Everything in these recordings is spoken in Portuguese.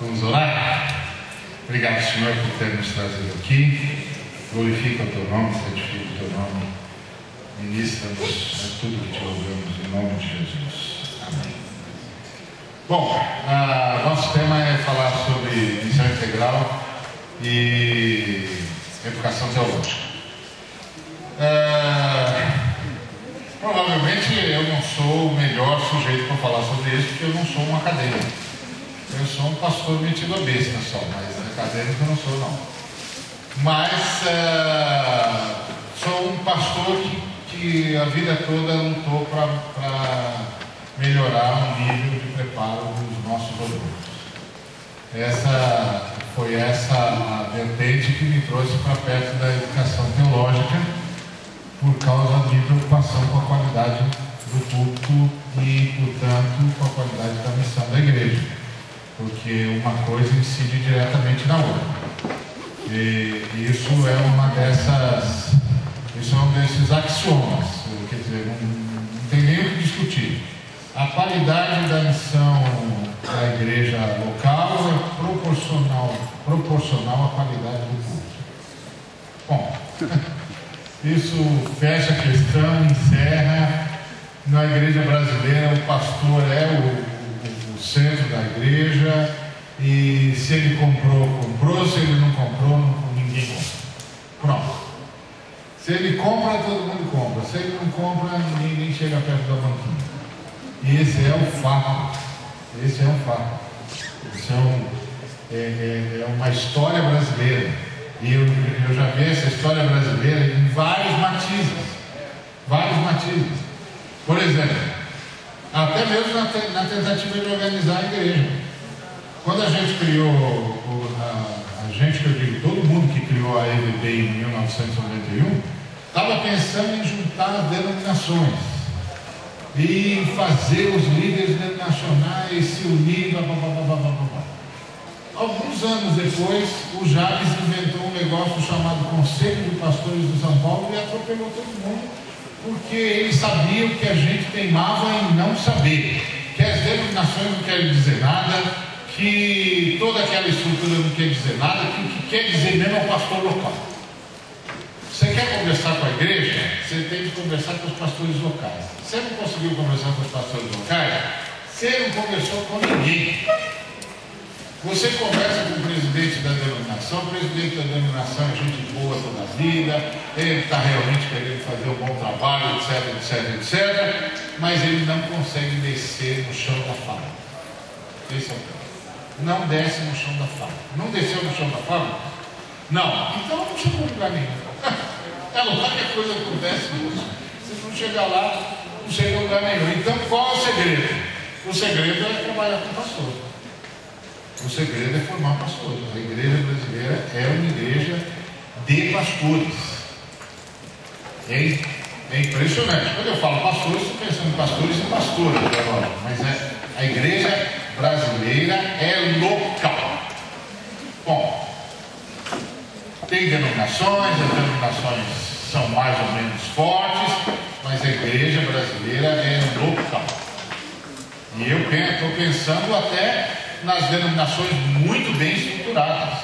Vamos orar? Obrigado, Senhor, por ter nos trazido aqui. Glorifica o Teu nome, santifica o Teu nome. Ministra-nos tudo que Te louvamos, em nome de Jesus. Amém. Bom, nosso tema é falar sobre missão integral e educação teológica. Provavelmente eu não sou o melhor sujeito para falar sobre isso, porque eu não sou um acadêmico. Eu sou um pastor metido a besta só, mas acadêmico eu não sou, não. Mas sou um pastor que a vida toda lutou para melhorar o nível de preparo dos nossos alunos. Foi essa a vertente que me trouxe para perto da educação teológica, por causa de preocupação com a qualidade do culto e, portanto, com a qualidade da missão da igreja, porque uma coisa incide diretamente na outra. E isso é um desses axiomas, quer dizer, não tem nem o que discutir. A qualidade da missão da igreja local é proporcional à qualidade do culto. Bom, isso fecha a questão, encerra. Na igreja brasileira, o pastor é o centro da igreja, e se ele comprou, comprou, se ele não comprou, ninguém compra. Pronto. Se ele compra, todo mundo compra. Se ele não compra, ninguém chega perto da banquinha. E esse é o fato. Esse é um fato. Isso é uma história brasileira. E eu já vi essa história brasileira em vários matizes. Vários matizes. Por exemplo, até mesmo na tentativa de organizar a igreja. Quando a gente criou, a gente, que eu digo, todo mundo que criou a EVB em 1991, estava pensando em juntar as denominações e fazer os líderes denominacionais se unirem, blá, blá, blá, blá, blá, blá. Alguns anos depois, o Jales inventou um negócio chamado Conselho de Pastores de São Paulo e atropelou todo mundo, porque eles sabiam que a gente teimava em não saber, que as denominações não querem dizer nada, que toda aquela estrutura não quer dizer nada, que o que quer dizer mesmo é o pastor local. Você quer conversar com a igreja? Você tem que conversar com os pastores locais. Você não conseguiu conversar com os pastores locais? Você não conversou com ninguém. Você conversa com o presidente da denominação, o presidente da denominação é gente boa toda a vida, ele está realmente querendo fazer um bom trabalho, etc, etc, etc, mas ele não consegue descer no chão da fábrica. Esse é o caso. Não desce no chão da fábrica. Não desceu no chão da fábrica? Não. Então não chegou a lugar nenhum. É lá que a coisa acontece, moço. Se não chegar lá, não chega a lugar nenhum. Então qual é o segredo? O segredo é trabalhar com pastor. O segredo é formar pastores. A igreja brasileira é uma igreja de pastores. É impressionante. Quando eu falo pastores, estou pensando em pastores e pastoras agora. Mas a igreja brasileira é local. Bom, tem denominações, as denominações são mais ou menos fortes, mas a igreja brasileira é local. E eu estou pensando até nas denominações muito bem estruturadas.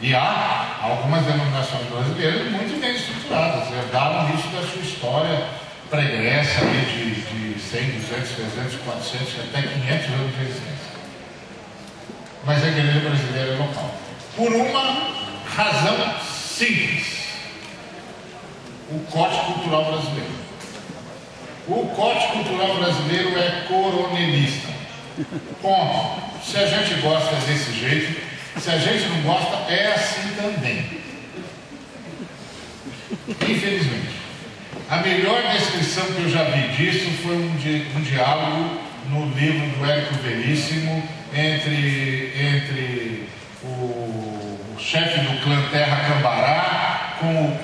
E há algumas denominações brasileiras muito bem estruturadas, herdaram isso da sua história pregressa de 100, 200, 300, 400, até 500 anos de existência. Mas a igreja brasileira é local. Por uma razão simples: o corte cultural brasileiro. O corte cultural brasileiro é coronelista. Ponto. Se a gente gosta desse jeito, se a gente não gosta, é assim também. Infelizmente. A melhor descrição que eu já vi disso foi um diálogo no livro do Érico Veríssimo entre o chefe do clã Terra Cambará com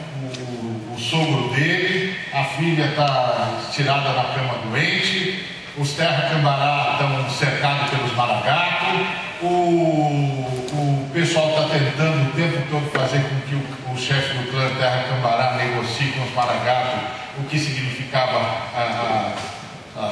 o sogro dele. A filha está tirada na cama doente, os Terra Cambará estão cercados pelos maragatos, o pessoal está tentando o tempo todo fazer com que o chefe do clã Terra Cambará negocie com os maragatos, o que significava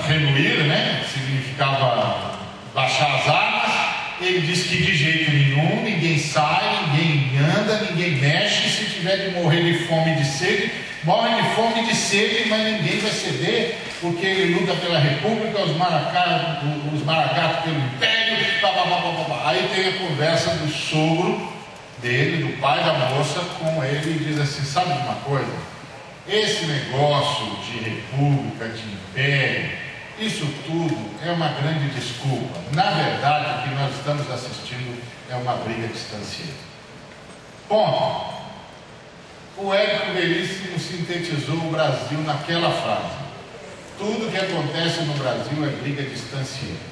renuir, né? Significava baixar as armas, e ele diz que de jeito nenhum, ninguém sai, ninguém anda, ninguém mexe. Se tiver de morrer de fome e de sede, morre de fome e de sede, mas ninguém vai ceder, porque ele luta pela república, os maragatos pelo império, blá, blá, blá, blá, blá. Aí tem a conversa do sogro dele, do pai da moça, com ele, e diz assim: sabe de uma coisa? Esse negócio de república, de império, isso tudo é uma grande desculpa. Na verdade, o que nós estamos assistindo é uma briga distanciada. Ponto. O Érico Veríssimo sintetizou o Brasil naquela frase: tudo que acontece no Brasil é briga distanciada.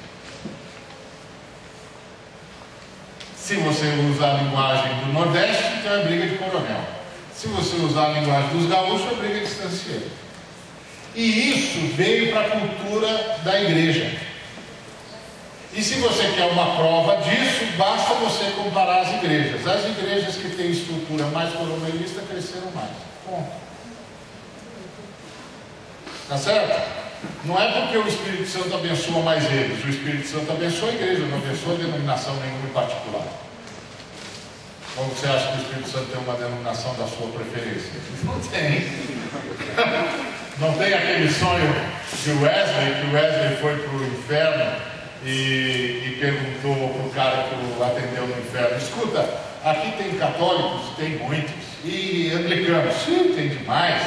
Se você usar a linguagem do Nordeste, então é briga de coronel. Se você usar a linguagem dos gaúchos, é briga distanciada. E isso veio para a cultura da igreja. E se você quer uma prova disso, basta você comparar as igrejas. As igrejas que têm estrutura mais coronelista cresceram mais. Ponto. Tá certo? Não é porque o Espírito Santo abençoa mais eles. O Espírito Santo abençoa a igreja, não abençoa a denominação nenhuma em particular. Ou você acha que o Espírito Santo tem uma denominação da sua preferência? Não tem. Não tem aquele sonho de Wesley, que Wesley foi para o inferno e perguntou para o cara que o atendeu no inferno: escuta, aqui tem católicos? Tem muitos. E anglicanos? Sim, tem demais.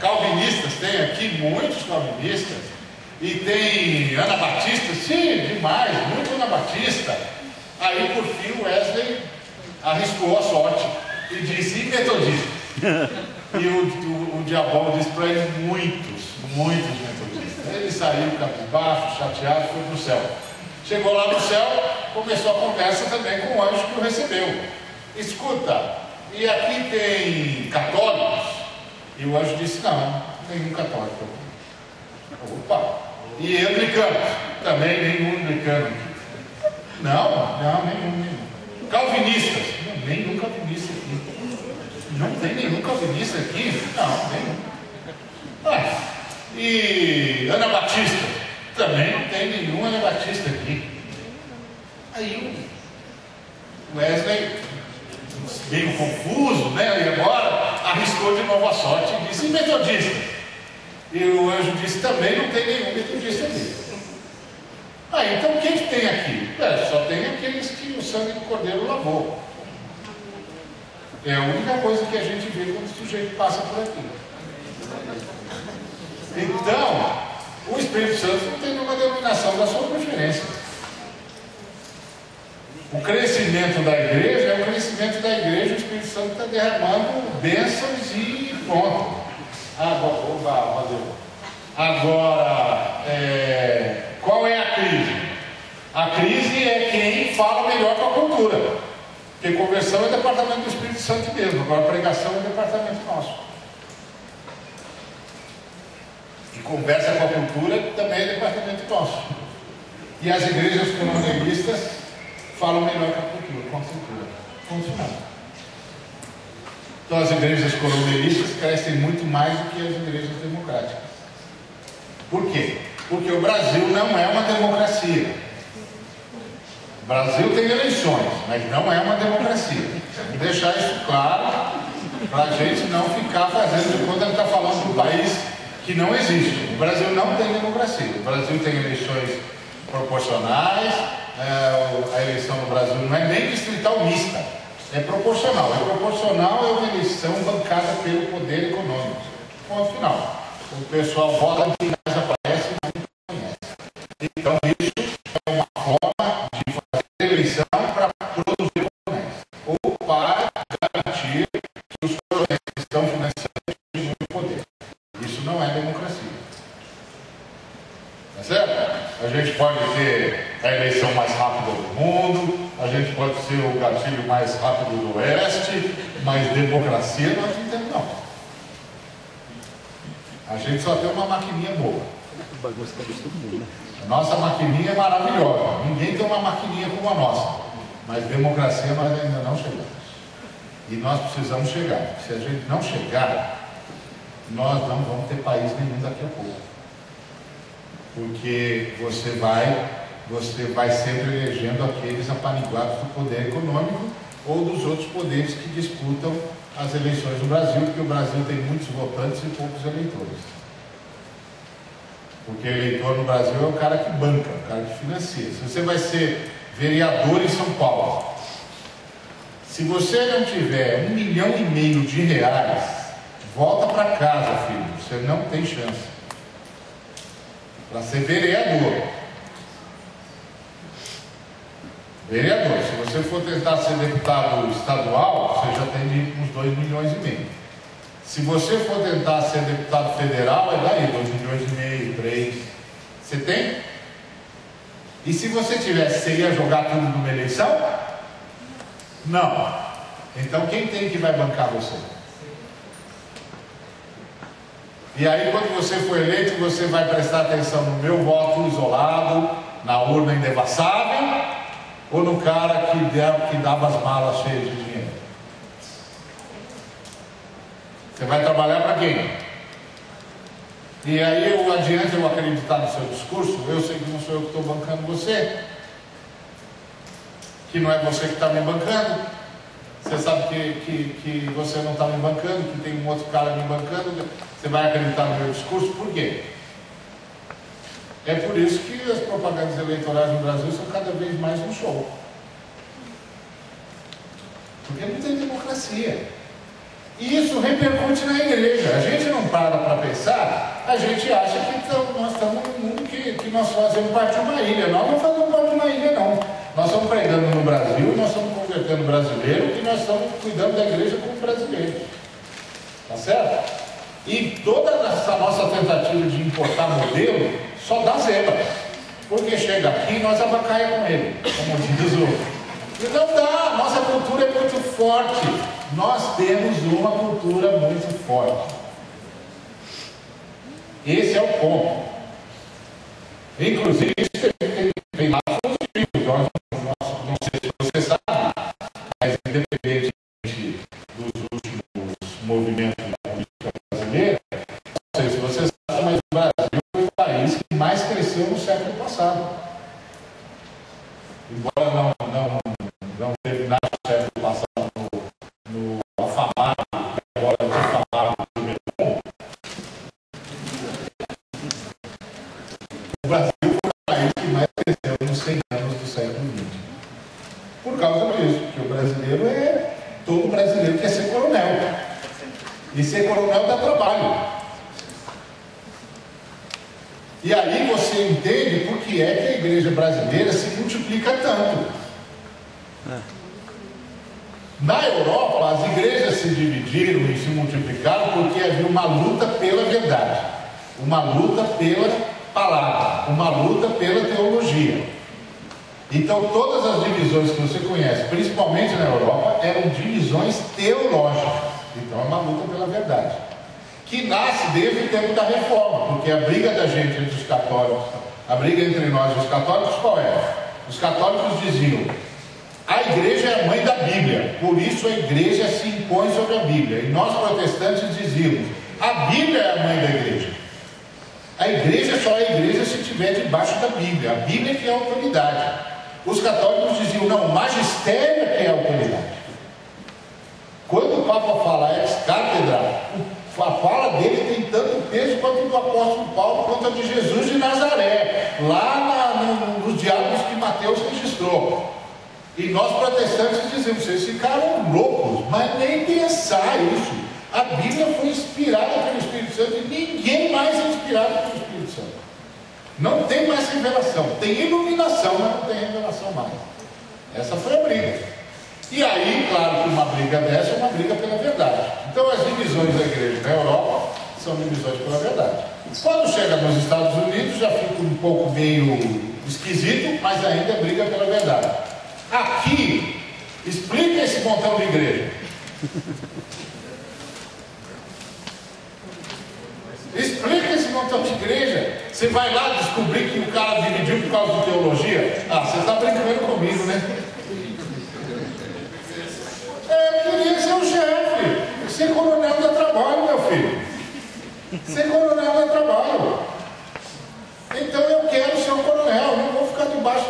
Calvinistas? Tem aqui muitos calvinistas. E tem anabatistas? Sim, demais, muito anabatista. Aí por fim Wesley arriscou a sorte e disse: e metodistas? E o diabão disse para ele: muitos metodistas. Ele saiu cabisbaixo, chateado, foi para o céu. Chegou lá no céu, começou a conversa também com o anjo que o recebeu. Escuta, e aqui tem católicos? E o anjo disse: não, nenhum católico. Opa! E anglicanos? Também nenhum anglicano aqui. Não, nenhum. Calvinistas? Não, nenhum calvinista aqui. Não tem nenhum calvinista aqui? Não, nenhum. E anabatista? Também não tem nenhum anabatista aqui. Aí o Wesley, meio confuso, né? E agora arriscou de novo a sorte e disse: e metodista? E o anjo disse: também não tem nenhum metodista aqui. Então quem que tem aqui? Só tem aqueles que o sangue do Cordeiro lavou. É a única coisa que a gente vê quando o sujeito passa por aqui. Então, o Espírito Santo não tem nenhuma denominação da sua preferência. O crescimento da igreja é o crescimento da igreja. O Espírito Santo está derramando bênçãos e pronto. Agora, qual é a crise? A crise é quem fala melhor com a cultura. Porque conversão é departamento do Espírito Santo mesmo. Agora pregação é departamento nosso. E conversa com a cultura também é departamento nosso. E as igrejas coronelistas falam melhor com a cultura, com a cultura. Funcionando. Então as igrejas coronelistas crescem muito mais do que as igrejas democráticas. Por quê? Porque o Brasil não é uma democracia. O Brasil tem eleições, mas não é uma democracia. Vamos deixar isso claro, para a gente não ficar fazendo de conta que está falando de um país que não existe. O Brasil não tem democracia. O Brasil tem eleições proporcionais. A eleição no Brasil não é nem distrital mista, é proporcional. Proporcional é uma eleição bancada pelo poder econômico. Ponto final. O pessoal vota, quem mais aparece e não conhece. Então isso é uma forma de fazer eleição para produzir coronéis, ou para garantir que os coronéis que estão financiando tenham muito poder. Isso não é democracia. Tá certo? A gente pode ter a eleição mais rápida do mundo, a gente pode ser o gatilho mais rápido do Oeste, mas democracia nós não temos não. A gente só tem uma maquininha boa. A nossa maquininha é maravilhosa. Ninguém tem uma maquininha como a nossa. Mas democracia nós ainda não chegamos. E nós precisamos chegar. Se a gente não chegar, nós não vamos ter país nenhum daqui a pouco. Porque você vai você vai sempre elegendo aqueles apaniguados do poder econômico ou dos outros poderes que disputam as eleições no Brasil, porque o Brasil tem muitos votantes e poucos eleitores. Porque eleitor no Brasil é o cara que banca, o cara que financia. Se você vai ser vereador em São Paulo, se você não tiver R$1,5 milhão, volta para casa, filho, você não tem chance para ser vereador. Vereador, se você for tentar ser deputado estadual, você já tem de ir com uns 2,5 milhões. Se você for tentar ser deputado federal, é daí, 2,5 milhões, 3. Você tem? E se você tivesse, você ia jogar tudo numa eleição? Não. Então quem tem que vai bancar você? E aí quando você for eleito, você vai prestar atenção no meu voto isolado, na urna indevassável, ou no cara que dava as malas cheias de dinheiro? Você vai trabalhar para quem? E aí adianta eu acreditar no seu discurso? Eu sei que não sou eu que estou bancando você, que não é você que está me bancando. Você sabe que você não está me bancando, que tem um outro cara me bancando. Você vai acreditar no meu discurso? Por quê? É por isso que as propagandas eleitorais no Brasil são cada vez mais um show. Porque não tem democracia. E isso repercute na igreja. A gente não para pensar, a gente acha que nós estamos num mundo que nós fazemos parte de uma ilha. Nós não fazemos parte de uma ilha, não. Nós estamos pregando no Brasil, nós estamos convertendo brasileiro e nós estamos cuidando da igreja como brasileiros. Tá certo? E toda essa nossa tentativa de importar modelo só dá zebra. Porque chega aqui e nós abacaia com ele, como diz o outro. E não dá, nossa cultura é muito forte. Nós temos uma cultura muito forte. Esse é o ponto. Inclusive, isso tem lá positivo. Não sei se você sabe, mas independente dos últimos movimentos da política brasileira, não sei se você sabe, mas o Brasil foi o país que mais cresceu no século passado. Embora não terminasse o século passado no afamado, agora no afamado número 1, o Brasil foi o país que mais cresceu nos 100 anos do século XX. Por causa disso, porque o brasileiro todo brasileiro quer ser coronel. E ser coronel dá trabalho. E aí você entende por que é que a igreja brasileira se multiplica tanto. Na Europa, as igrejas se dividiram e se multiplicaram porque havia uma luta pela verdade, uma luta pela palavra, uma luta pela teologia. Então todas as divisões que você conhece, principalmente na Europa, eram divisões teológicas. Então é uma luta pela verdade, que nasce desde o tempo da reforma, porque a briga da gente entre os católicos, a briga entre nós e os católicos, qual era? Os católicos diziam: a igreja é a mãe da Bíblia, por isso a igreja se impõe sobre a Bíblia. E nós protestantes dizíamos: a Bíblia é a mãe da igreja. A igreja só é igreja se estiver debaixo da Bíblia. A Bíblia que é a autoridade. Os católicos diziam: não, o magistério que é a autoridade. Quando o Papa fala ex-cátedra, a fala dele tem tanto peso quanto do apóstolo Paulo, quanto a de Jesus de Nazaré, lá nos diálogos que Mateus registrou. E nós protestantes dizemos: vocês ficaram loucos, mas nem pensar isso. A Bíblia foi inspirada pelo Espírito Santo e ninguém mais é inspirado pelo Espírito Santo. Não tem mais revelação. Tem iluminação, mas não tem revelação mais. Essa foi a briga. E aí, claro que uma briga dessa é uma briga pela verdade. Então as divisões da igreja na Europa são divisões pela verdade. Quando chega nos Estados Unidos já fica um pouco meio esquisito, mas ainda é briga pela verdade. Aqui, explica esse montão de igreja. Explica esse montão de igreja. Você vai lá descobrir que o cara dividiu por causa de teologia. Ah, você está brincando comigo, né? Queria ser o chefe. Ser coronel dá trabalho, meu filho. Ser coronel dá trabalho. Então eu quero ser um coronel. Não vou ficar debaixo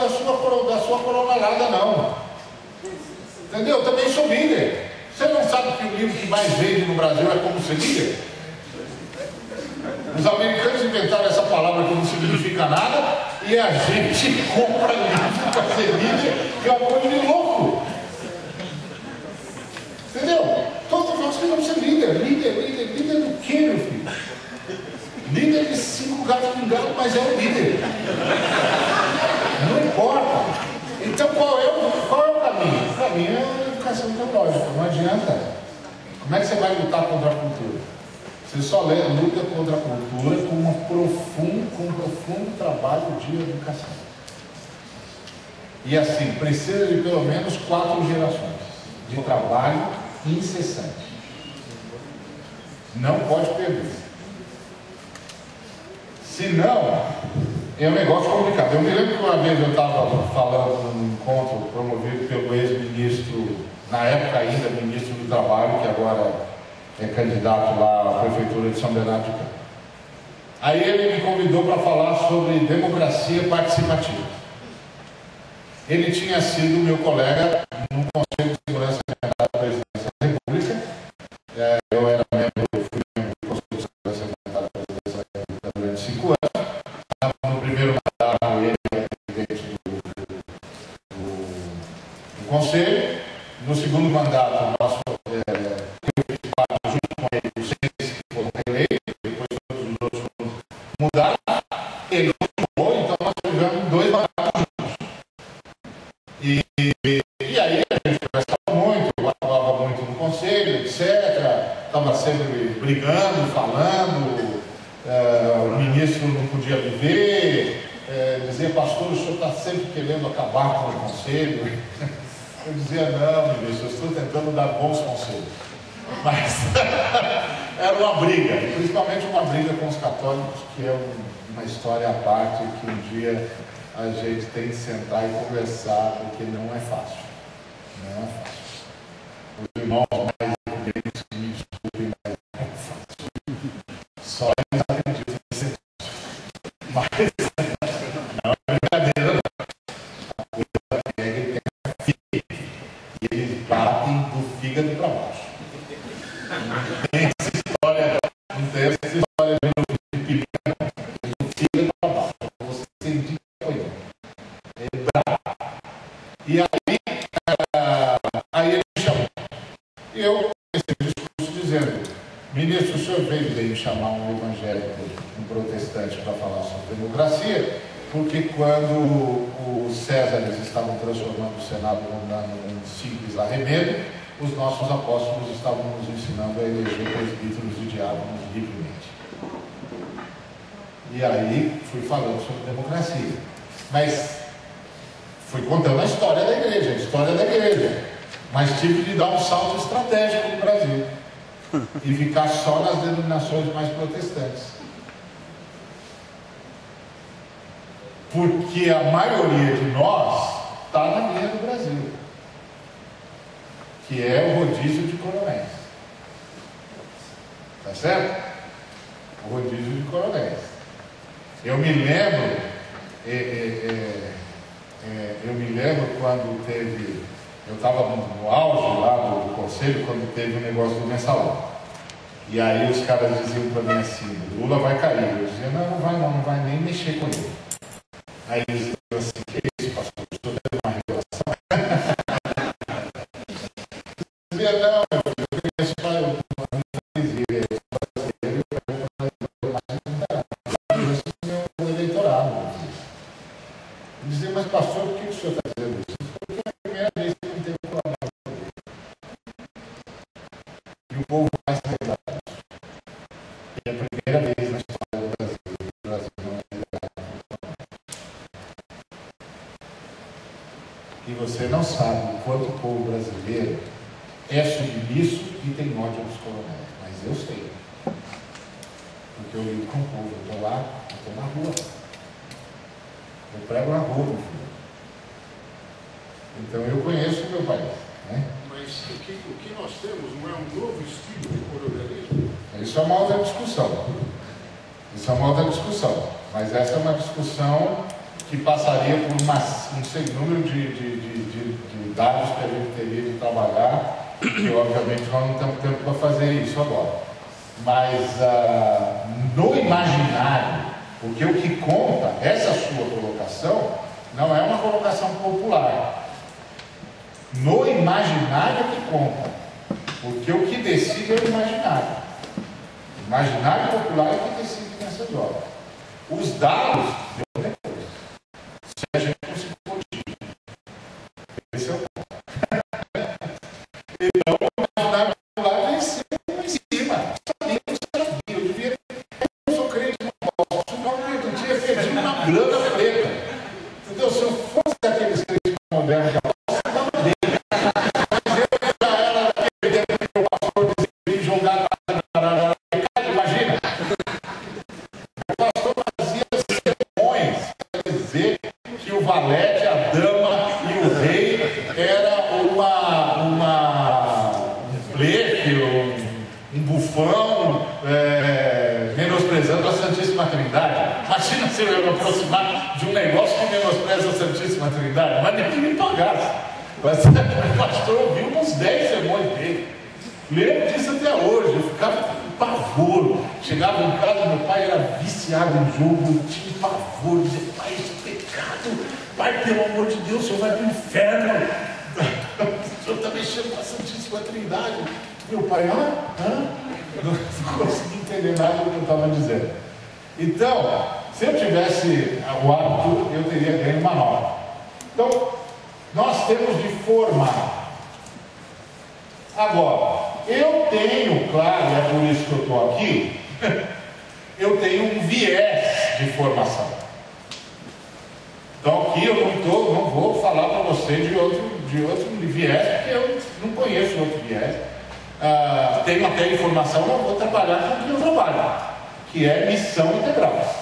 da sua coronelada, não. Entendeu? Eu também sou líder. Você não sabe que o livro que mais vende no Brasil é Como Ser Líder? Os americanos inventaram essa palavra que não significa nada e a gente compra livro para ser líder, que é uma coisa de louco. Entendeu? Todos nós queremos ser líder. Líder do quê, meu filho? Líder de 5 gatos pingados, mas é o líder. Não importa. Então qual é o caminho? O caminho é a educação teológica. Não adianta. Como é que você vai lutar contra a cultura? Você só luta contra a cultura com um profundo trabalho de educação. E assim, precisa de pelo menos 4 gerações de trabalho incessante. Não pode perder. Senão, é um negócio complicado. Eu me lembro que uma vez eu estava falando num encontro promovido pelo ex-ministro, na época ainda ministro do Trabalho, que agora é candidato lá à Prefeitura de São Bernardo de Campos. Aí ele me convidou para falar sobre democracia participativa. Ele tinha sido meu colega no Conselho de Segurança da Presidência da República. Eu era fui membro do Conselho de Segurança da Presidência da República durante 5 anos. No primeiro mandato, ele era presidente do Conselho. No segundo mandato, nós mudaram, ele continuou, então nós tivemos 2 mandatos juntos. E aí a gente conversava muito, eu atuava muito no conselho, etc. Estava sempre brigando, falando, o ministro não podia me ver, dizia, pastor, o senhor está sempre querendo acabar com o conselho. Eu dizia, não, ministro, eu estou tentando dar bons conselhos. Mas era uma briga, principalmente uma briga com os católicos, que é uma história à parte, que um dia a gente tem que sentar e conversar, porque não é fácil. Não é fácil. Os irmãos mais igrejas que me desculpem, mas não é fácil. Só eles acreditam em ser fácil. Mas não é brincadeira, não. A coisa pega e tem fígado. E eles batem do fígado para baixo. Não tem essa história de pica, do fígado para baixo. Você sente que foi. É bravo. E aí ele me chamou. E eu comecei o discurso dizendo, ministro, o senhor veio chamar um evangélico, um protestante, para falar sobre democracia, porque quando os Césares estavam transformando o Senado num simples arremedo, os nossos apóstolos estavam nos ensinando a eleger presbíteros e diáconos livremente. E aí fui falando sobre democracia. Mas fui contando a história da igreja. Mas tive de dar um salto estratégico no Brasil. E ficar só nas denominações mais protestantes. Porque a maioria de nós está na linha do Brasil, que é o rodízio de coronéis. Tá certo? O rodízio de coronéis. Eu me lembro, quando teve, eu estava no auge lá do conselho, quando teve o negócio do mensalão. E aí os caras diziam para mim assim, Lula vai cair. Eu dizia, não vai nem mexer com ele. Aí eles diziam assim, que isso, pastor, o senhor teve uma revelação. Eu dizia, não, eu conheço o eleitorado. Eu dizia, mas pastor, por que o senhor está dizendo isso? Porque é a primeira vez que não teve problema. E o povo vai se lembrar disso. É a primeira vez na história do Brasil que o Brasil não é liderado. E você não sabe o quanto o povo brasileiro é submisso e tem ódio dos coronéis. Mas eu sei. Porque eu lido com o povo. Eu estou lá, eu estou na rua. Eu prego na rua, meu filho. Então eu conheço o meu país. Né? Mas o que nós temos não é um novo estilo de coronelismo? Isso é uma outra discussão. Mas essa é uma discussão que passaria por um sem número de dados que a gente teria de trabalhar, que obviamente nós não temos tempo para fazer isso agora. Mas no imaginário, porque o que conta, essa sua colocação, não é uma colocação popular. No imaginário é que conta, porque o que decide é o imaginário. O imaginário popular é que decide nessas obras. Os dados, depois, se a gente não se corrigir. Esse é o ponto. Então, o imaginário popular venceu em cima. Eu devia. Eu sou crente, não tinha perdido uma grana preta. Entendeu? Se eu fosse daqueles crentes modernos, imagina se eu me aproximar de um negócio que menospreza a Santíssima Trindade, mas nem que me pagasse. Mas o pastor ouviu uns 10 sermões dele. Lembro disso até hoje, eu ficava com pavor. Chegava em casa, meu pai era viciado em jogo, eu tinha pavor, dizia, pai, isso é pecado, pai, pelo amor de Deus, o senhor vai para o inferno. O senhor está mexendo com a Santíssima Trindade. Meu pai, não consegui entender nada do que eu estava dizendo. Então, se eu tivesse o hábito, eu teria ganho uma nota. Então, nós temos de formar. Agora, eu tenho, claro, e é por isso que eu estou aqui, eu tenho um viés de formação. Então, aqui eu não vou falar para você de outro viés, porque eu não conheço outro viés. Tenho até informação, eu vou trabalhar com o que eu trabalho, que é missão integral.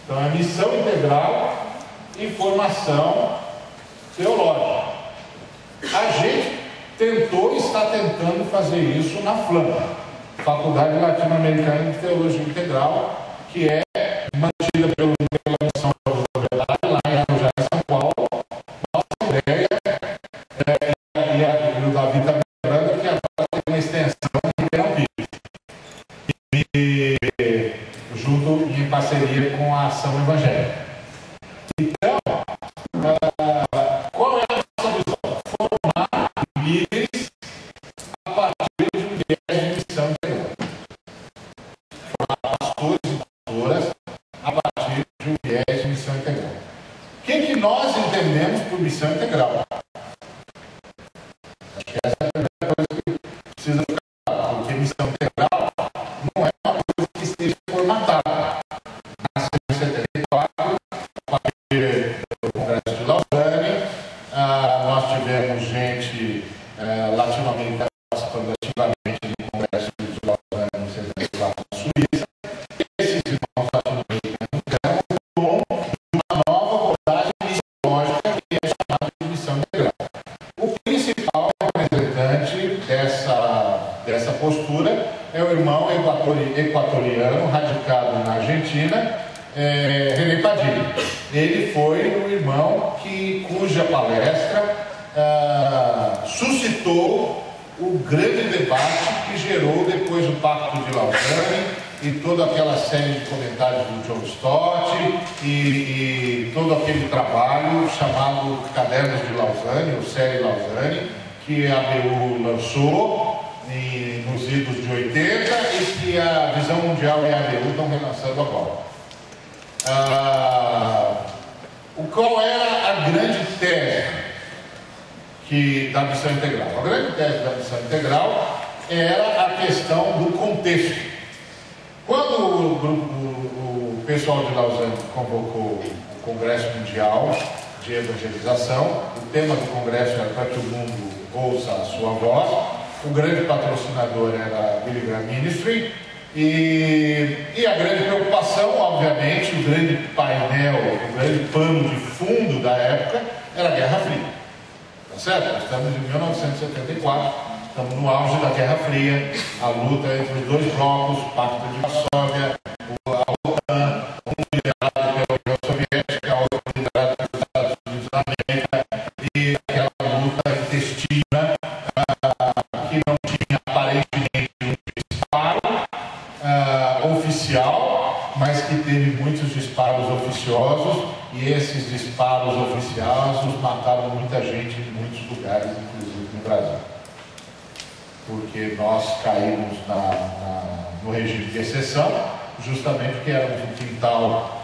Então, é missão integral e formação teológica. A gente tentou e está tentando fazer isso na FLAM, Faculdade Latino-Americana de Teologia Integral, que é mantida pela Missão lá em Arujá, São Paulo. Nossa ideia e o Davi está lembrando que agora tem uma extensão em Ribeirão Pires, e junto em parceria com a Ação Evangélica. Então, qual é a nossa visão? Formar líderes a partir de um viés de missão integral. Formar pastores e pastoras a partir de um viés de missão integral. O que nós entendemos por missão integral? Acho que essa é a primeira coisa que precisa ficar claro, porque missão integral não é uma coisa que esteja formatada. Nasceu em 74, a partir do Congresso de Lausanne, nós tivemos gente latino-americana participando ativamente do Congresso de Lausanne em 74 na Suíça. Esses irmãos latino-americanos deram o tom de uma nova abordagem missiológica que é chamada de missão integral. O principal representante dessa postura é o irmão equatoriano, radicado na Argentina, René Padilha. Ele foi o irmão cuja palestra suscitou o grande debate que gerou depois o Pacto de Lausanne e toda aquela série de comentários do John Stott e todo aquele trabalho chamado Cadernos de Lausanne, ou Série Lausanne, que a ABU lançou nos idos de 80 e que a Visão Mundial e a ABU estão relançando agora. Qual era a grande tese da missão integral? A grande tese da missão integral era a questão do contexto. Quando o pessoal de Lausanne convocou o Congresso Mundial de Evangelização, o tema do Congresso era para que o mundo ouça a sua voz. O grande patrocinador era a Billy Graham Ministry. E a grande preocupação, obviamente, o grande painel, o grande pano de fundo da época era a Guerra Fria. Tá certo? Nós estamos em 1974, estamos no auge da Guerra Fria, a luta entre os dois blocos, o Pacto de Varsóvia, a OTAN, e esses disparos oficiais nos mataram muita gente em muitos lugares, inclusive no Brasil. Porque nós caímos no regime de exceção, justamente porque éramos um quintal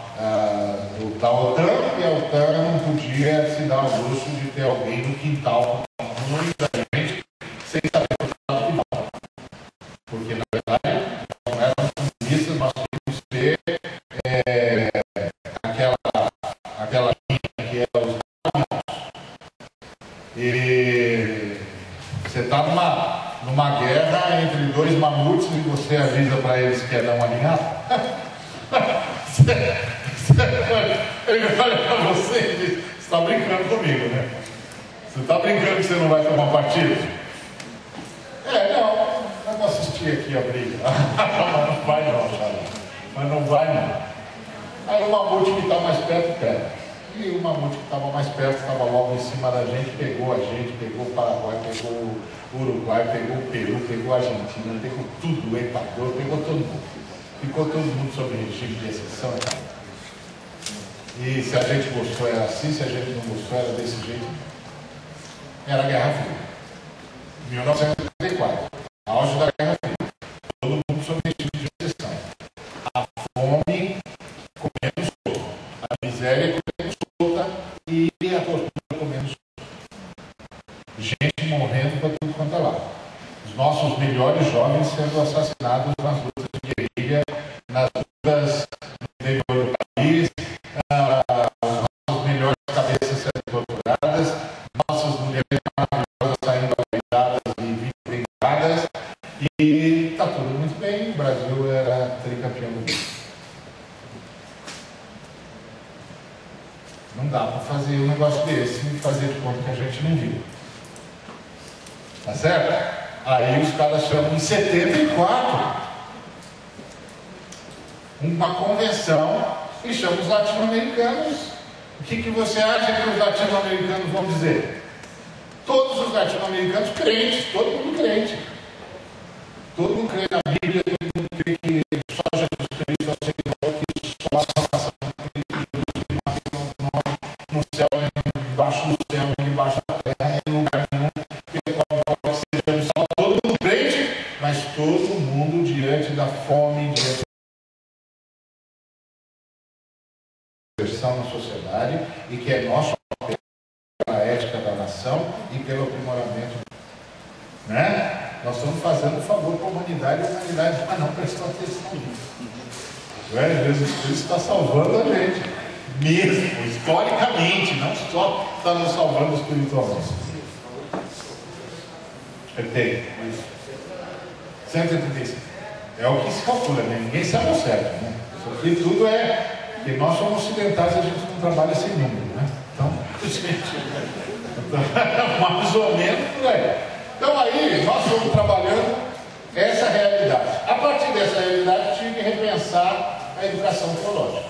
da OTAN, e a OTAN não podia se dar ao luxo de ter alguém no quintal com muita gente sem saber o que estava. Porque, na verdade, não éramos comunistas, nós tínhamos que ter aquela linha que é os mamuts. E você está numa guerra entre dois mamuts e você avisa para eles que é não alinhado. Ele olha para você e diz: você está brincando comigo, né? Você está brincando que você não vai tomar partido? Não, vamos assistir aqui a briga. Mas não vai não, Charlie. Mas não vai não. Aí o mamute que está mais perto, pega. E o mamute que estava mais perto, estava logo em cima da gente, pegou a gente, pegou o Paraguai, pegou o Uruguai, pegou o Peru, pegou a Argentina, pegou tudo, o Equador, pegou todo mundo. Ficou todo mundo sob regime de exceção. E se a gente gostou era assim, se a gente não gostou era desse jeito. Era a Guerra Fria. 1934, auge da Guerra Fria. Todo mundo sob regime de exceção. A fome comendo solta, a miséria comendo solta e a tortura comendo solta. Gente morrendo para tudo quanto é lado. Os nossos melhores jovens sendo assassinados nas lutas de guerrilha, nas lutas no interior do país, as nossas melhores cabeças sendo torturadas, nossas mulheres maravilhosas saindo abrigadas e vingadas, e está tudo muito bem. O Brasil era tricampeão do mundo. Não dá para fazer um negócio desse e fazer de conta que a gente não viu. Tá certo? Aí os caras chamam em 74 uma convenção e chamam os latino-americanos. O que você acha que os latino-americanos vão dizer? Todos os latino-americanos crentes, todo mundo crente. Todo mundo crê na Bíblia, todo mundo crê que só Jesus Cristo aceitou, que só a salvação de Cristo no céu, embaixo do céu, embaixo da terra, em lugar nenhum. Todo mundo crente, mas todo mundo diante da fome, diante da diversão na sociedade, e que é nosso papel pela ética da nação e pelo aprimoramento, né? Nós estamos fazendo um favor para a humanidade, mas não prestou atenção nisso. Jesus Cristo está salvando a gente, mesmo, historicamente, não só está nos salvando espiritualmente. Perfeito, isso. 135. É o que se calcula, né? Ninguém sabe ao certo, né? Isso aqui tudo é que nós somos ocidentais, a gente não trabalha sem número, né? Então, mais ou menos por aí. Então aí, nós estamos trabalhando essa realidade. A partir dessa realidade, tive que repensar a educação teológica.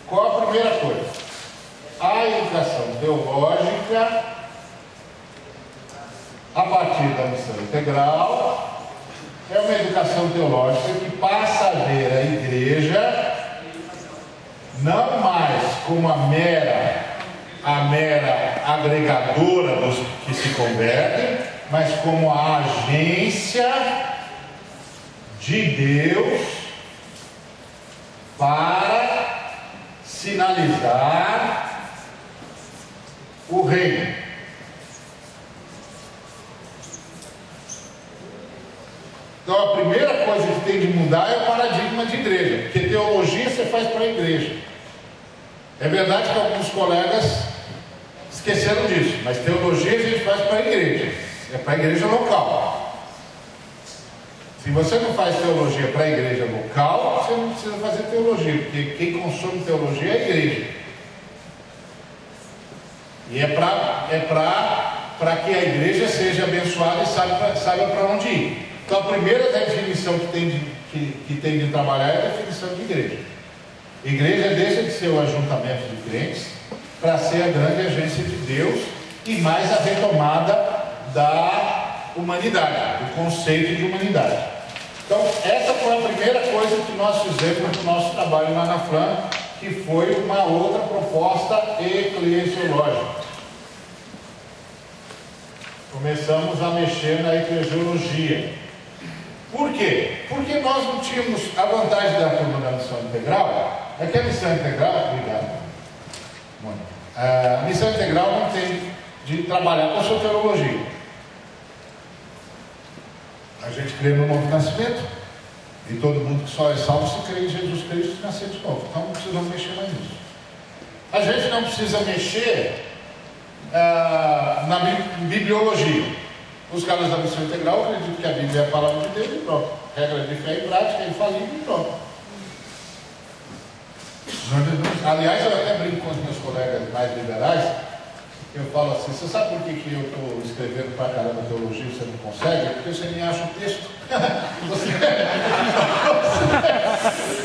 Qual a primeira coisa? A educação teológica, a partir da missão integral, é uma educação teológica que passa a ver a igreja não mais como a mera agregadora dos que se convertem, mas como a agência de Deus para sinalizar o reino. Então a primeira coisa que tem de mudar é o paradigma de igreja, porque teologia você faz para a igreja. É verdade que alguns colegas esqueceram disso, mas teologia a gente faz para a igreja, é para a igreja local. Se você não faz teologia para a igreja local, você não precisa fazer teologia, porque quem consome teologia é a igreja. E é para que a igreja seja abençoada e saiba para onde ir. Então a primeira definição que tem de trabalhar é a definição de igreja. Igreja deixa de ser o ajuntamento de crentes para ser a grande agência de Deus e mais a retomada da humanidade, do conceito de humanidade. Então essa foi a primeira coisa que nós fizemos no nosso trabalho lá na FLAM, que foi uma outra proposta eclesiológica. Começamos a mexer na eclesiologia. Por quê? Porque nós não tínhamos a vantagem da turma da missão integral, é que a missão integral, obrigado, a missão integral não tem de trabalhar com a soteriologia. A gente crê no novo nascimento, e todo mundo que só é salvo se crê em Jesus Cristo e nascer de novo. Então não precisamos mexer mais nisso. A gente não precisa mexer na bibliologia. Os caras da missão integral acreditam que a Bíblia é a palavra de Deus e pronto. Regra de fé e prática, infalível e pronto. Aliás, eu até brinco com os meus colegas mais liberais. Eu falo assim: você sabe por que eu estou escrevendo pra caramba teologia e você não consegue? É porque você nem acha o texto.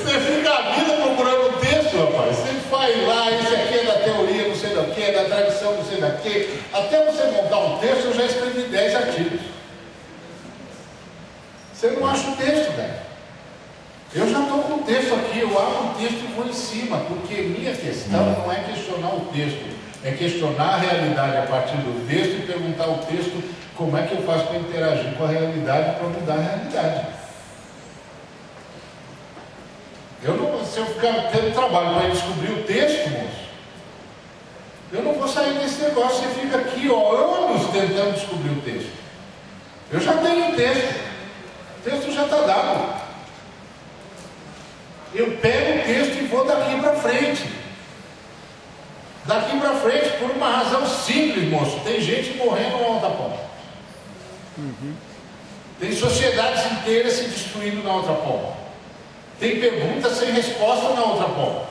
Você fica a vida procurando o texto, rapaz. Você vai lá, esse aqui é da teoria, não sei do que, é da tradição, não sei da que. Até você montar um texto, eu já escrevi 10 artigos. Você não acha o texto, velho. Eu já estou com o texto aqui, eu abro o texto e vou em cima, porque minha questão não é questionar o texto, é questionar a realidade a partir do texto e perguntar ao texto como é que eu faço para interagir com a realidade para mudar a realidade. Se eu ficar tendo trabalho para descobrir o texto, moço, eu não vou sair desse negócio. Você fica aqui, anos tentando descobrir o texto. Eu já tenho o texto já está dado. Eu pego o texto e vou daqui para frente. Daqui para frente, por uma razão simples, moço. Tem gente morrendo na outra ponta. Tem sociedades inteiras se destruindo na outra ponta. Tem perguntas sem resposta na outra ponta.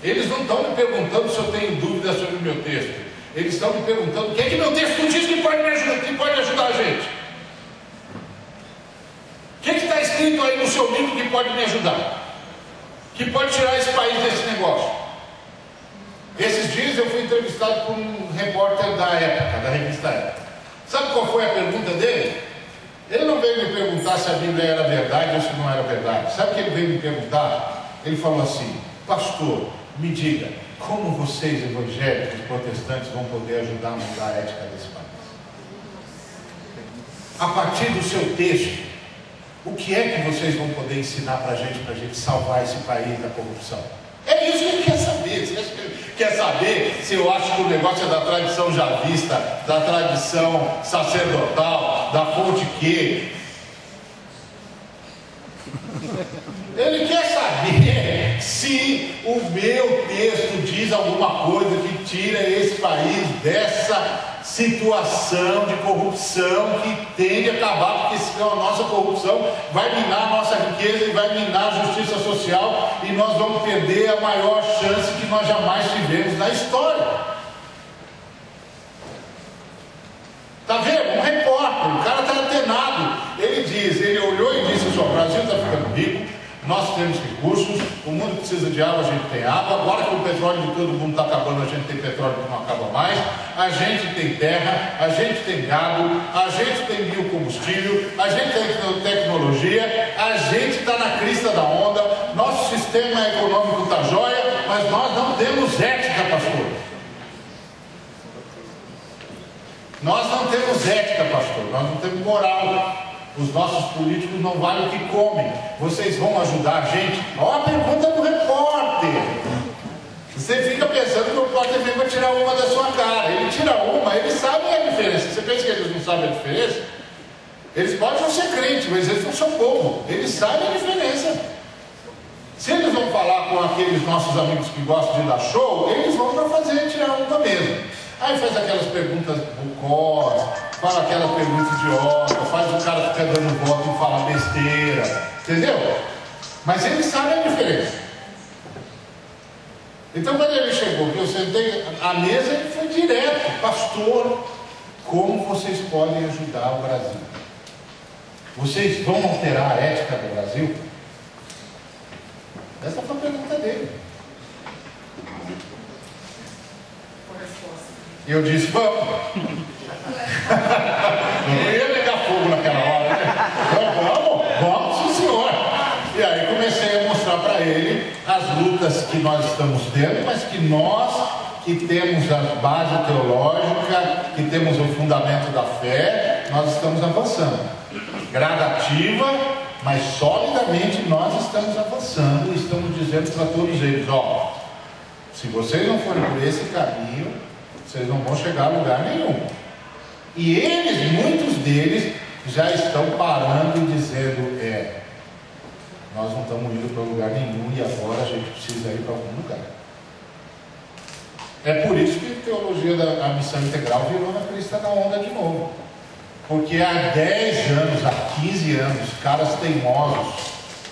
Eles não estão me perguntando se eu tenho dúvidas sobre o meu texto. Eles estão me perguntando o que é que meu texto diz que pode me ajudar, que pode ajudar a gente. O que está escrito aí no seu livro que pode me ajudar? Que pode tirar esse país desse negócio? Esses dias eu fui entrevistado por um repórter da época, da revista Época. Sabe qual foi a pergunta dele? Ele não veio me perguntar se a Bíblia era verdade ou se não era verdade. Sabe o que ele veio me perguntar? Ele falou assim: pastor, me diga, como vocês evangélicos protestantes vão poder ajudar a mudar a ética desse país? A partir do seu texto, o que é que vocês vão poder ensinar para a gente salvar esse país da corrupção? É isso que ele quer saber. Você acha que ele quer saber se eu acho que o negócio é da tradição javista, da tradição sacerdotal, da fonte que? Ele quer saber se o meu texto diz alguma coisa que tira esse país dessa situação de corrupção que tende a acabar, porque senão a nossa corrupção vai minar a nossa riqueza e vai minar a justiça social e nós vamos perder a maior chance que nós jamais tivemos na história. Está vendo? Um repórter, o cara está antenado. Ele olhou e disse: o Brasil está ficando rico, nós temos recursos, o mundo precisa de água, a gente tem água. Agora que o petróleo de todo mundo está acabando, a gente tem petróleo que não acaba mais. A gente tem terra, a gente tem gado, a gente tem biocombustível, a gente tem tecnologia, a gente está na crista da onda, nosso sistema econômico está jóia, mas nós não temos ética, pastor. Nós não temos ética, pastor, nós não temos moral. Os nossos políticos não valem o que comem. Vocês vão ajudar a gente? Olha a pergunta do repórter. Você fica pensando que o repórter vem para tirar uma da sua cara. Ele tira uma, eles sabem a diferença. Você pensa que eles não sabem a diferença? Eles podem não ser crentes, mas eles não são povo. Eles sabem a diferença. Se eles vão falar com aqueles nossos amigos que gostam de dar show, eles vão para fazer tirar uma mesmo. Aí faz aquelas perguntas bucós, fala aquelas perguntas idiotas, faz o cara ficar dando voto e falar besteira, entendeu? Mas eles sabem a diferença. Então quando ele chegou, que eu sentei à mesa, ele foi direto: pastor, como vocês podem ajudar o Brasil? Vocês vão alterar a ética do Brasil? Essa foi a pergunta dele. E eu disse: vamos. Não ia pegar fogo naquela hora, né? Vamos, sim senhor. E aí comecei a mostrar para ele as das lutas que nós estamos tendo, mas que nós, que temos a base teológica, que temos o fundamento da fé, nós estamos avançando. Gradativa, mas solidamente nós estamos avançando e estamos dizendo para todos eles: ó, se vocês não forem por esse caminho, vocês não vão chegar a lugar nenhum. E eles, muitos deles, já estão parando e dizendo: nós não estamos indo para lugar nenhum e agora a gente precisa ir para algum lugar. É por isso que a teologia da missão integral virou na crista da onda de novo. Porque há 10 anos, há 15 anos, caras teimosos,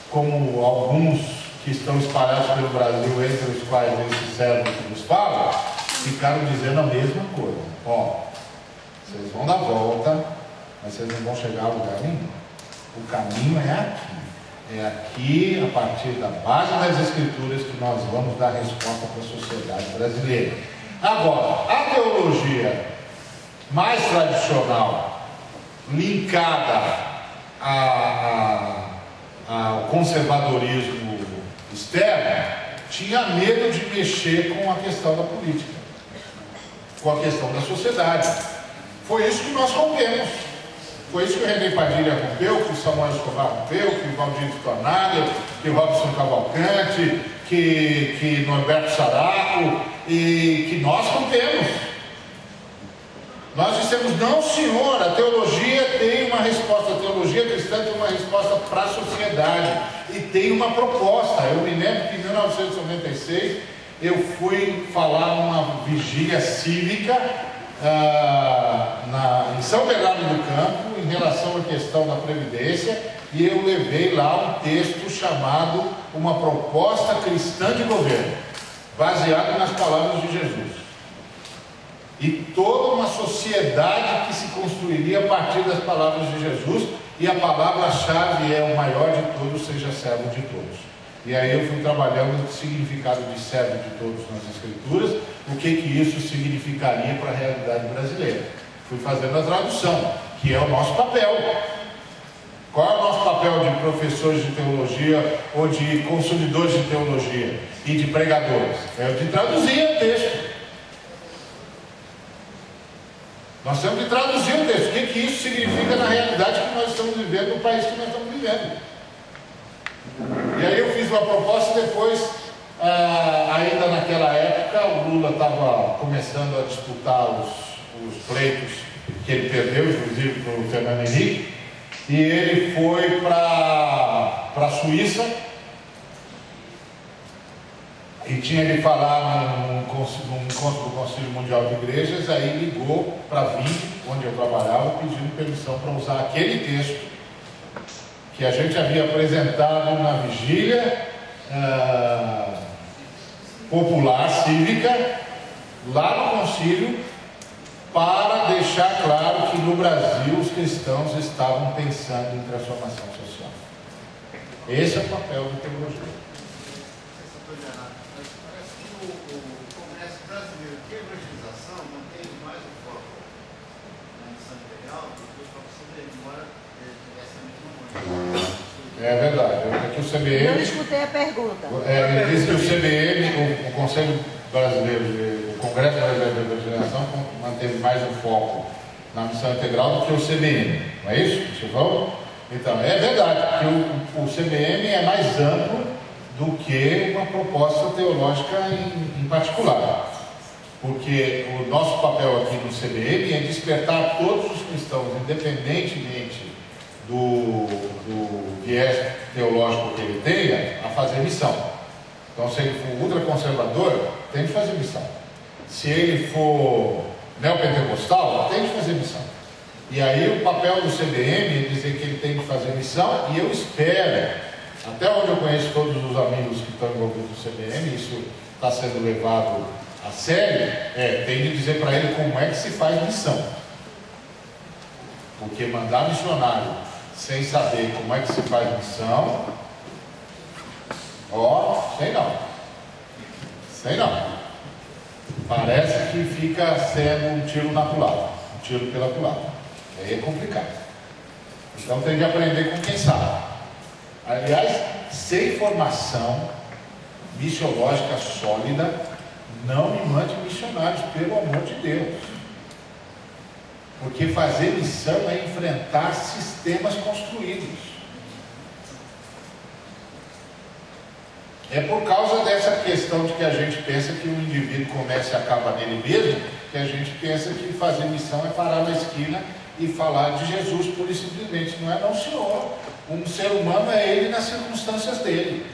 como alguns que estão espalhados pelo Brasil, entre os quais esse servo que nos fala, ficaram dizendo a mesma coisa: ó, vocês vão dar volta, mas vocês não vão chegar a lugar nenhum. O caminho é aqui. É aqui, a partir da base das Escrituras, que nós vamos dar resposta para a sociedade brasileira. Agora, a teologia mais tradicional, linkada ao conservadorismo externo, tinha medo de mexer com a questão da política, com a questão da sociedade. Foi isso que nós rompemos. Foi isso que o René Padilha rompeu, que o Samuel Escobar rompeu, que o Valdir Tornado, que o Robson Cavalcante, que Norberto Saraco, e que nós rompemos. Nós dissemos: não, senhor, a teologia tem uma resposta, a teologia cristã tem uma resposta para a sociedade e tem uma proposta. Eu me lembro que em 1996 eu fui falar numa vigília cívica em São Bernardo do Campo, em relação à questão da Previdência, e eu levei lá um texto chamado Uma Proposta Cristã de Governo, baseado nas palavras de Jesus. E toda uma sociedade que se construiria a partir das palavras de Jesus, e a palavra-chave é: o maior de todos seja servo de todos. E aí eu fui trabalhando o significado de servo de todos nas Escrituras, o que isso significaria para a realidade brasileira. Fui fazendo a tradução, que é o nosso papel. Qual é o nosso papel de professores de teologia ou de consumidores de teologia e de pregadores? É o de traduzir o texto. Nós temos que traduzir o texto. O que isso significa na realidade que nós estamos vivendo, no país que nós estamos vivendo. E aí eu fiz uma proposta. Depois, ainda naquela época, o Lula estava começando a disputar os pleitos que ele perdeu, inclusive para o Fernando Henrique, e ele foi para a Suíça e tinha que falar num encontro do Conselho Mundial de Igrejas. Aí ligou para vir, onde eu trabalhava, pedindo permissão para usar aquele texto que a gente havia apresentado na vigília popular, cívica, lá no concílio, para deixar claro que no Brasil os cristãos estavam pensando em transformação social. Esse é o papel da teologia. Parece que o Congresso Brasileiro de Evangelização mantém mais o foco na missão integral do que o foco sobre ele, embora tivesse a mesma coisa. É verdade. É que o CBM... Eu escutei a pergunta. Ele disse que o CBM, o Conselho Brasileiro, o Congresso Brasileiro de Evangelização, manteve mais o foco na missão integral do que o CBM. Não é isso que você falou? Então, é verdade que o CBM é mais amplo do que uma proposta teológica em particular. Porque o nosso papel aqui no CBM é despertar todos os cristãos, independentemente do viés teológico que ele tenha, a fazer missão. Então, se ele for ultraconservador, tem que fazer missão. Se ele for neopentecostal, tem que fazer missão. E aí o papel do CBM é dizer que ele tem que fazer missão, e eu espero, até onde eu conheço todos os amigos que estão envolvidos no CBM, isso está sendo levado a sério, tem de dizer para ele como é que se faz missão. Porque mandar missionário sem saber como é que se faz missão, sei não. Sei não. Parece que fica sendo um tiro na culatra, um tiro pela culatra. Aí é complicado. Então tem que aprender com quem sabe. Aliás, sem formação missiológica sólida, não me mande missionários, pelo amor de Deus. Porque fazer missão é enfrentar sistemas construídos. É por causa dessa questão de que a gente pensa que o indivíduo começa e acaba nele mesmo, que a gente pensa que fazer missão é parar na esquina e falar de Jesus pura e simplesmente. Não é, não, senhor. Um ser humano é ele nas circunstâncias dele.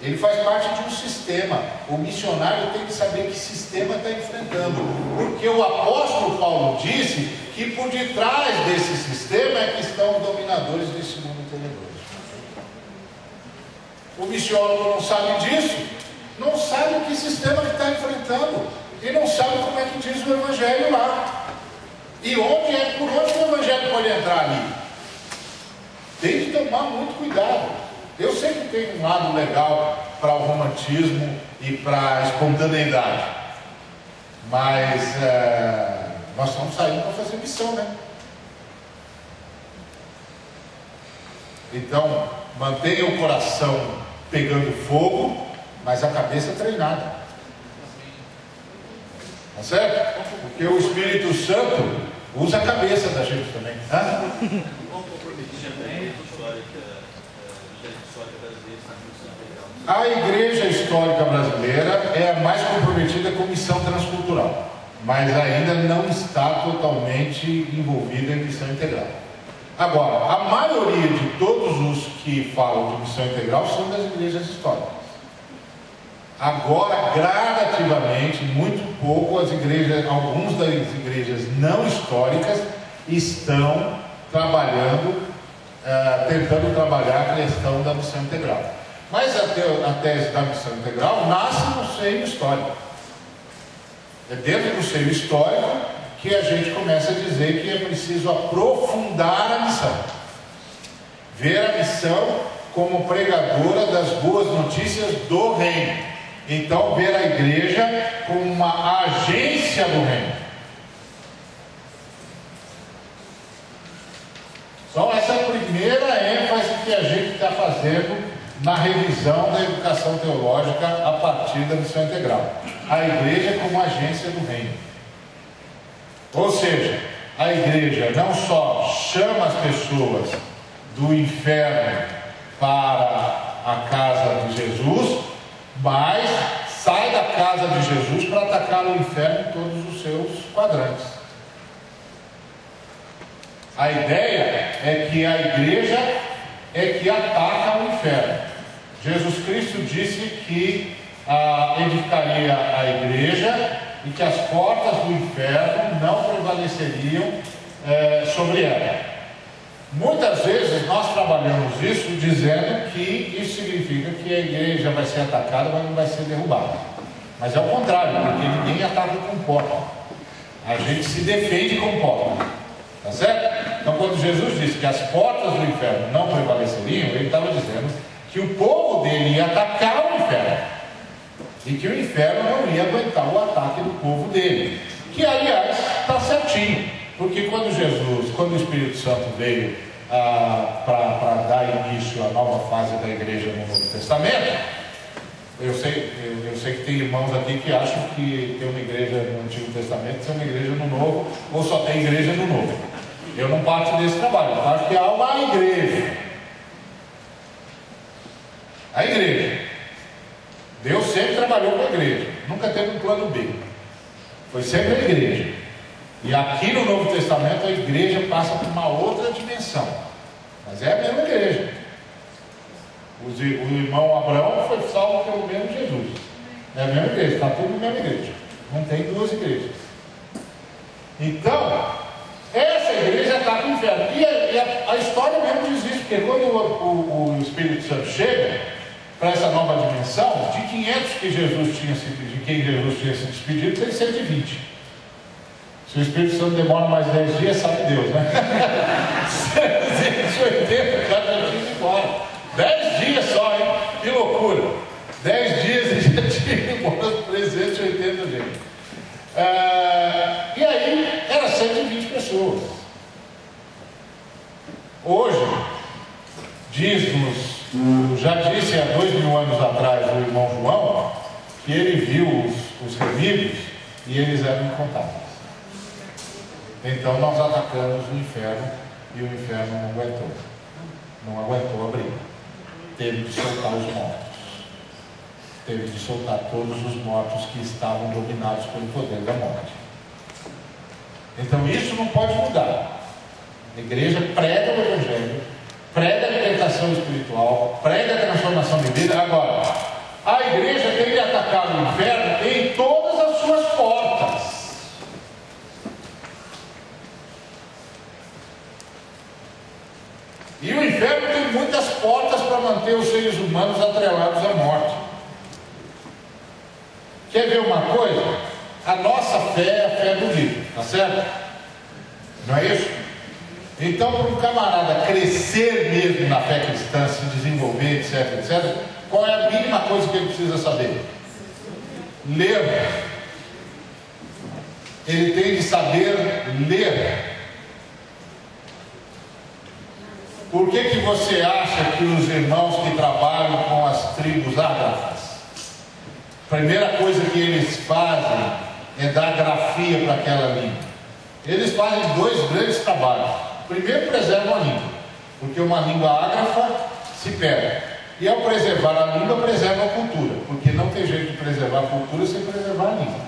Ele faz parte de um sistema. O missionário tem que saber que sistema está enfrentando. Porque o apóstolo Paulo disse que por detrás desse sistema é que estão os dominadores desse mundo tenebroso. O missiólogo não sabe disso, não sabe que sistema que está enfrentando, e não sabe como é que diz o Evangelho lá. E por onde o Evangelho pode entrar ali? Tem que tomar muito cuidado. Eu sei que tem um lado legal para o romantismo e para a espontaneidade, mas nós estamos saindo para fazer missão, né? Então, mantenha o coração pegando fogo, mas a cabeça treinada. Tá certo? Porque o Espírito Santo usa a cabeça da gente também. A Igreja Histórica Brasileira é a mais comprometida com missão transcultural, mas ainda não está totalmente envolvida em missão integral. Agora, a maioria de todos os que falam de missão integral são das igrejas históricas. Agora, gradativamente, muito pouco, alguns das igrejas não históricas estão trabalhando, tentando trabalhar a questão da missão integral. Mas a tese da missão integral nasce no seio histórico. É dentro do seio histórico que a gente começa a dizer que é preciso aprofundar a missão. Ver a missão como pregadora das boas notícias do reino. Então, ver a igreja como uma agência do reino. Então, essa é a primeira ênfase que a gente está fazendo na revisão da educação teológica a partir da missão integral. A igreja como agência do reino. Ou seja, a igreja não só chama as pessoas do inferno para a casa de Jesus, mas sai da casa de Jesus para atacar o inferno em todos os seus quadrantes. A ideia é que a igreja é que ataca o inferno. Jesus Cristo disse que edificaria a igreja e que as portas do inferno não prevaleceriam sobre ela. Muitas vezes nós trabalhamos isso dizendo que isso significa que a igreja vai ser atacada, mas não vai ser derrubada. Mas é o contrário, porque ninguém ataca com porta. A gente se defende com porta. Tá certo? Então, quando Jesus disse que as portas do inferno não prevaleceriam, ele estava dizendo que o povo dele ia atacar o inferno. E que o inferno não ia aguentar o ataque do povo dele. Que, aliás, está certinho. Porque quando o Espírito Santo veio para dar início à nova fase da igreja no Novo Testamento, eu sei que tem irmãos aqui que acham que tem uma igreja no Antigo Testamento, tem uma igreja no Novo, ou só tem igreja no Novo. Eu não parto desse trabalho, eu parto que há uma igreja. A igreja. Deus sempre trabalhou com a igreja, nunca teve um plano B. Foi sempre a igreja. E aqui no Novo Testamento a igreja passa por uma outra dimensão. Mas é a mesma igreja. O irmão Abraão foi salvo pelo mesmo Jesus. É a mesma igreja, está tudo na mesma igreja. Não tem duas igrejas. Então, essa igreja está com o inferno. E a história mesmo diz isso, porque quando o Espírito Santo chega para essa nova dimensão, de 500 que de quem Jesus tinha se despedido, tem 120. Se o Espírito Santo demora mais 10 dias, sabe Deus, né? 180, o cara já tinha ido embora. 10 dias só, hein? Que loucura! 10 dias e já tinha ido embora 380 gente. E aí, era 120 pessoas. Hoje, diz-nos, já disse há 2000 anos atrás o irmão viu os remidos e eles eram incontáveis. Então nós atacamos o inferno e o inferno não aguentou a briga. Teve de soltar os mortos. Teve de soltar todos os mortos que estavam dominados pelo poder da morte. Então isso não pode mudar. A igreja prega o Evangelho, prega a libertação espiritual, prega a transformação de vida. Agora, a igreja tem de atacar o inferno em todas as suas portas. E o inferno tem muitas portas para manter os seres humanos atrelados à morte. Quer ver uma coisa? A nossa fé é a fé do livro, tá certo? Não é isso? Então, para um camarada crescer mesmo na fé cristã, se desenvolver, etc, etc, qual é a mínima coisa que ele precisa saber? Ler. Ele tem de saber ler. Por que você acha que os irmãos que trabalham com as tribos ágrafas, a primeira coisa que eles fazem é dar grafia para aquela língua? Eles fazem dois grandes trabalhos. Primeiro, preservam a língua, porque uma língua ágrafa se perde. E ao preservar a língua, preserva a cultura, porque não tem jeito de preservar a cultura sem preservar a língua.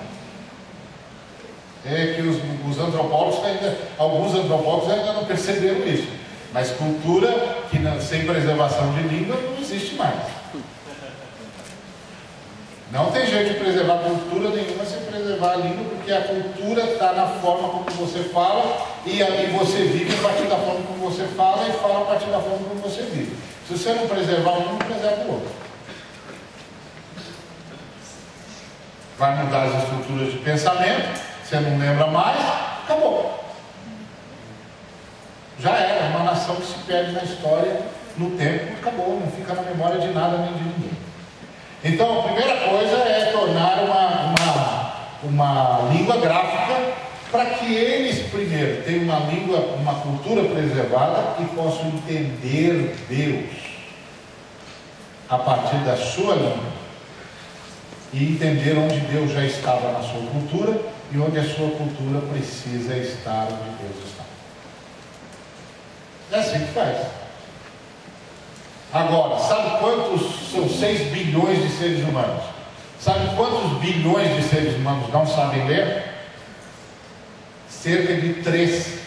É que os antropólogos alguns antropólogos ainda não perceberam isso. Mas cultura que sem preservação de língua não existe mais. Não tem jeito de preservar cultura nenhuma sem preservar a língua, porque a cultura está na forma como você fala, e aí você vive a partir da forma como você fala e fala a partir da forma como você vive. Se você não preservar um, não preserva o outro. Vai mudar as estruturas de pensamento, você não lembra mais, acabou. Já era, uma nação que se perde na história, no tempo, acabou, não fica na memória de nada nem de ninguém. Então a primeira coisa é tornar uma língua gráfica para que eles primeiro tenham uma cultura preservada e possam entender Deus a partir da sua língua e entender onde Deus já estava na sua cultura e onde a sua cultura precisa estar onde Deus está. É assim que faz. Agora, sabe quantos são 6 bilhões de seres humanos? Sabe quantos bilhões de seres humanos não sabem ler? Cerca de 3.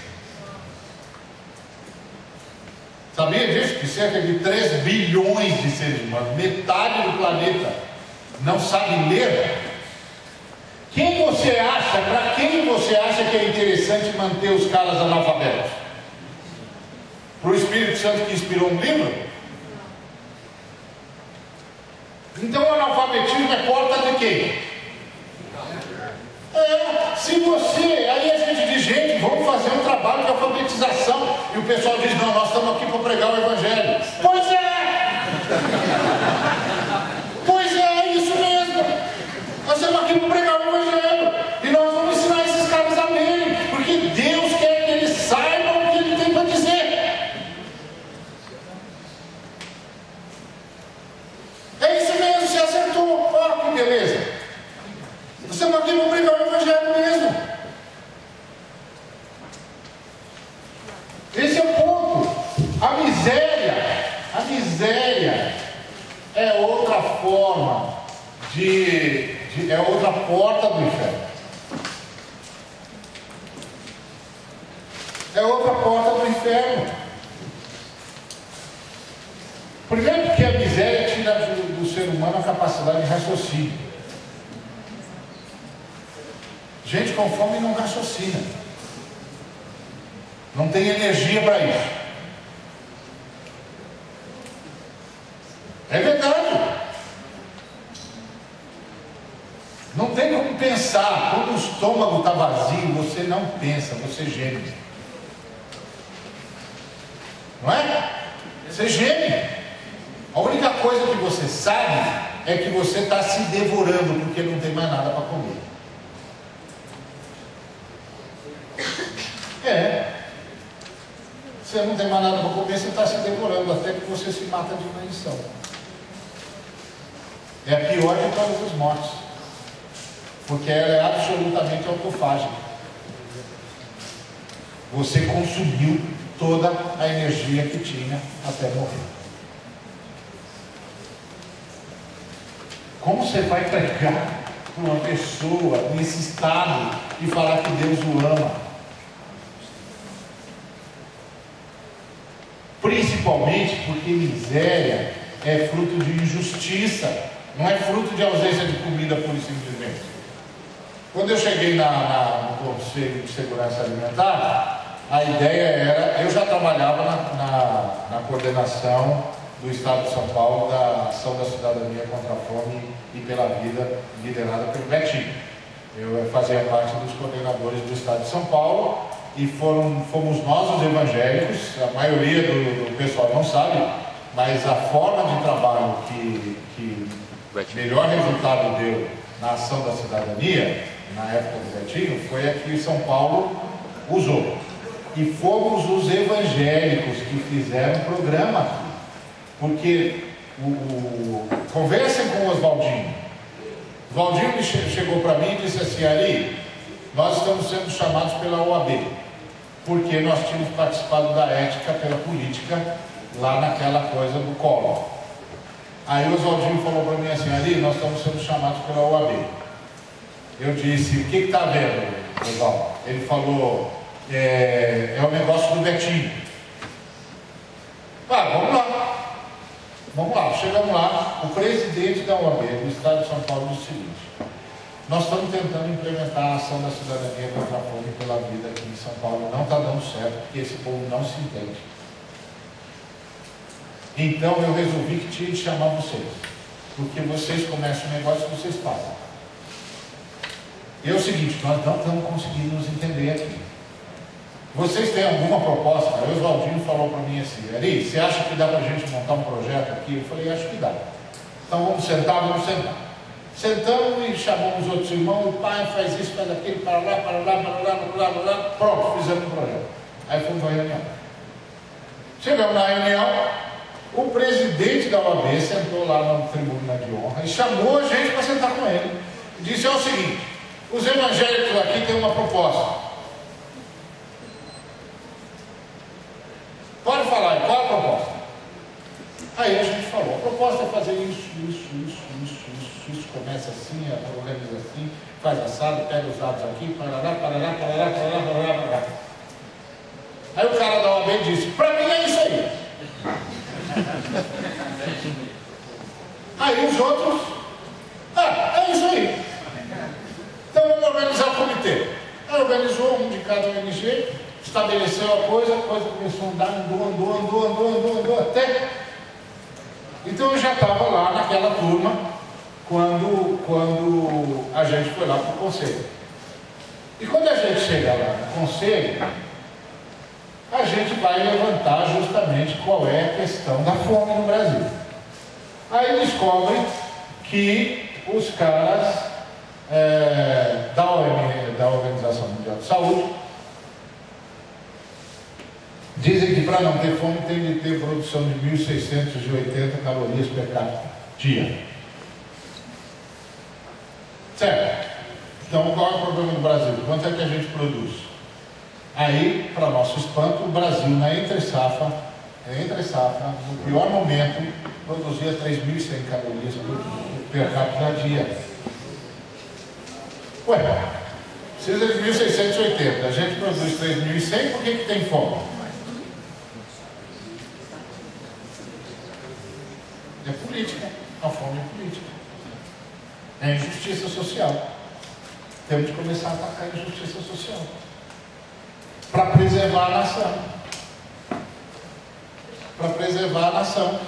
Sabia disso? Que cerca de 3 bilhões de seres humanos, metade do planeta, não sabe ler? Quem você acha, para quem você acha que é interessante manter os caras analfabetos? Para o Espírito Santo que inspirou um livro? Então o analfabetismo é porta de quem? Se você, aí a gente diz, gente, vamos fazer um trabalho de alfabetização, e o pessoal diz, não, nós estamos aqui para pregar o Evangelho. Pois é! Pois é isso mesmo! Nós estamos aqui para pregar o Evangelho, e nós vamos ensinar esses caras a lerem, porque Deus quer que eles saibam o que Ele tem para dizer. É isso mesmo, você acertou. Ó, que beleza. Você não tem que pregar o Evangelho mesmo. Esse é o ponto. A miséria é outra forma é outra porta do inferno. É outra porta do inferno. Primeiro porque a miséria tira do ser humano a capacidade de raciocínio. Gente com fome não raciocina. Não tem energia para isso. É verdade. Não tem como pensar. Quando o estômago está vazio, você não pensa, você geme. Não é? Você geme. A única coisa que você sabe é que você está se devorando porque não tem mais nada para comer. Você não tem mais nada para comer, você está se devorando até que você se mata de inanição. É a pior de todas as mortes. porque ela é absolutamente autofágica. Você consumiu toda a energia que tinha até morrer. Como você vai pregar para uma pessoa nesse estado e falar que Deus o ama? Principalmente porque miséria é fruto de injustiça, não é fruto de ausência de comida pura e simplesmente. Quando eu cheguei no Conselho de Segurança Alimentar, a ideia era, eu já trabalhava na coordenação do Estado de São Paulo da Ação da Cidadania contra a Fome e pela Vida, liderada pelo Betinho. Eu fazia parte dos coordenadores do Estado de São Paulo e fomos nós, os evangélicos, a maioria do pessoal não sabe, mas a forma de trabalho que melhor resultado deu na Ação da Cidadania, na época do Betinho, foi a que São Paulo usou. E fomos os evangélicos que fizeram o programa aqui. Porque conversem com o Oswaldinho. O Oswaldinho chegou para mim e disse assim: Ari, nós estamos sendo chamados pela OAB, porque nós tínhamos participado da ética pela política lá naquela coisa do Collor. Aí o Oswaldinho falou para mim assim: Ari, nós estamos sendo chamados pela OAB. Eu disse: o que está vendo, Oswaldo? Ele falou: é o negócio do Betinho. Vamos lá, chegamos lá. O presidente da OAB do Estado de São Paulo disse o seguinte: nós estamos tentando implementar a Ação da Cidadania contra a Fome e pela Vida aqui em São Paulo, não está dando certo, porque esse povo não se entende. Então eu resolvi que tinha de chamar vocês, porque vocês começam o negócio que vocês fazem. E é o seguinte: nós não estamos conseguindo nos entender aqui. Vocês têm alguma proposta? Aí o Oswaldinho falou para mim assim: Ari, você acha que dá para a gente montar um projeto aqui? Eu falei: acho que dá. Então vamos sentar. Sentamos e chamamos outros irmãos: o pai faz isso, faz aquilo, para lá, pronto, fizemos um projeto. Aí fomos para a reunião. Chegamos na reunião, o presidente da OAB sentou lá na tribuna de honra e chamou a gente para sentar com ele. E disse: é o seguinte, os evangélicos aqui têm uma proposta. Pode falar, qual a proposta? Aí a gente falou: a proposta é fazer isso, começa assim, organiza assim, faz assado, pega os dados aqui, parará. Aí o cara da OAB disse: para mim é isso aí. Aí os outros: é isso aí. Então vamos organizar o comitê. Aí organizou um de cada ONG, estabeleceu a coisa começou a andar, andou até. Então eu já estava lá naquela turma quando a gente foi lá para o conselho. E quando a gente chega lá no conselho, a gente vai levantar justamente qual é a questão da fome no Brasil. Aí descobrem que os caras da Organização Mundial de Saúde dizem que para não ter fome tem de ter produção de 1.680 calorias por dia. Certo? Então qual é o problema do Brasil? Quanto é que a gente produz? Aí, para nosso espanto, o Brasil na entre safra, no pior momento, produzia 3.100 calorias per capita dia. Ué, precisa de 1.680, a gente produz 3.100, por que tem fome? É política, a fome é política. É injustiça social. Temos de começar a atacar a injustiça social para preservar a nação. Para preservar a nação.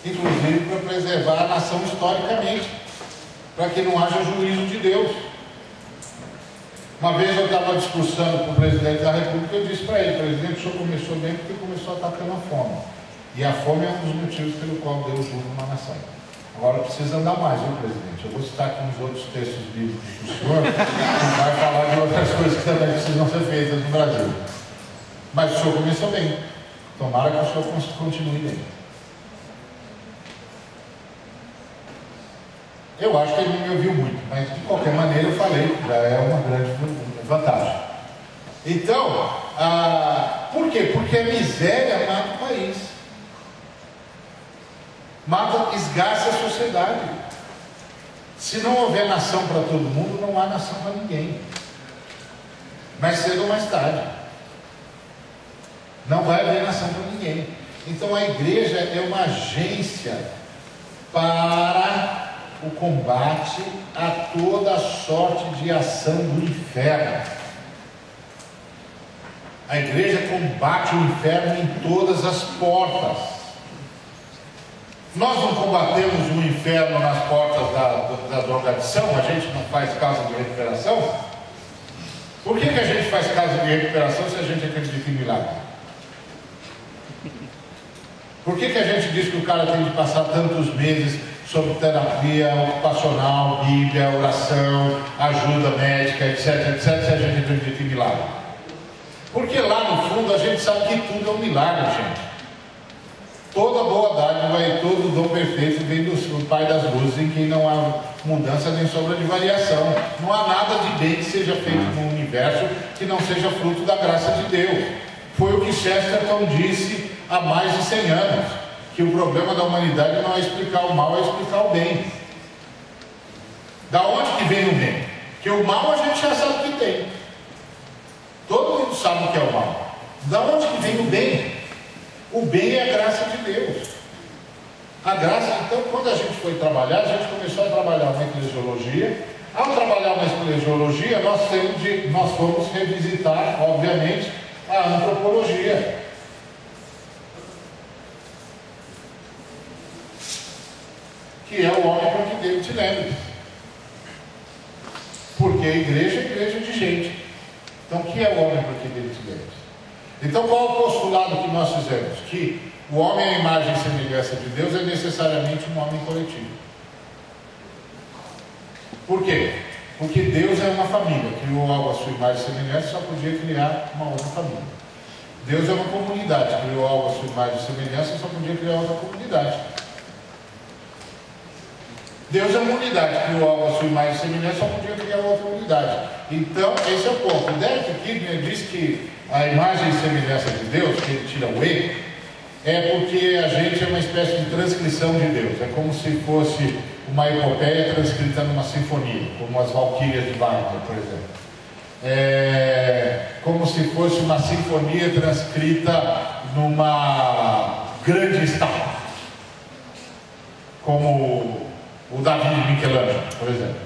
Inclusive para preservar a nação historicamente. Para que não haja juízo de Deus. Uma vez eu estava discursando com o presidente da República e eu disse para ele: presidente, o senhor começou bem porque começou atacando a fome. E a fome é um dos motivos pelo qual Deus julga uma nação. Agora precisa andar mais, viu, presidente? Eu vou citar aqui uns outros textos bíblicos do senhor, que vai falar de outras coisas que também precisam ser feitas no Brasil. Mas o senhor começou bem. Tomara que o senhor continue bem. Eu acho que ele não me ouviu muito, mas de qualquer maneira eu falei, já é uma grande vantagem. Então, por quê? Porque a miséria mata o país, esgarça a sociedade. Se não houver nação para todo mundo, não há nação para ninguém. Mais cedo ou mais tarde, não vai haver nação para ninguém. Então a igreja é uma agência para o combate a toda sorte de ação do inferno. A igreja combate o inferno em todas as portas. Nós não combatemos o inferno nas portas da drogadição, a gente não faz casa de recuperação. Por que a gente faz casa de recuperação se a gente acredita em milagre? Por que a gente diz que o cara tem de passar tantos meses sobre terapia ocupacional, Bíblia, oração, ajuda médica, etc, se a gente acredita em milagre? Porque lá no fundo a gente sabe que tudo é um milagre, gente. Toda boa dádiva e todo dom perfeito vem do Pai das luzes, em quem não há mudança nem sombra de variação. Não há nada de bem que seja feito no universo que não seja fruto da graça de Deus. Foi o que Chesterton disse há mais de 100 anos, que o problema da humanidade não é explicar o mal, é explicar o bem. Da onde que vem o bem? Que o mal a gente já sabe que tem. Todo mundo sabe o que é o mal. Da onde que vem o bem? O bem é a graça de Deus. A graça, então, quando a gente foi trabalhar, a gente começou a trabalhar uma eclesiologia. Ao trabalhar uma eclesiologia, nós fomos revisitar, obviamente, a antropologia. Que é o homem para que Deus te lembre. Porque a igreja é igreja de gente. Então, o que é o homem para que Deus te lembre? Então, qual é o postulado que nós fizemos? Que o homem, à imagem e semelhança de Deus, é necessariamente um homem coletivo. Por quê? Porque Deus é uma família, criou algo à sua imagem e semelhança, só podia criar uma outra família. Deus é uma comunidade, criou algo à sua imagem e semelhança, só podia criar outra comunidade. Deus é uma unidade, criou algo à sua imagem e semelhança, só podia criar outra unidade. Então, esse é o ponto. O Derek Kidner diz que a imagem e semelhança de Deus, que ele tira o E, é porque a gente é uma espécie de transcrição de Deus. É como se fosse uma epopeia transcrita numa sinfonia, como as Valquírias de Wagner, por exemplo. É como se fosse uma sinfonia transcrita numa grande estátua, como o Davi de Michelangelo, por exemplo.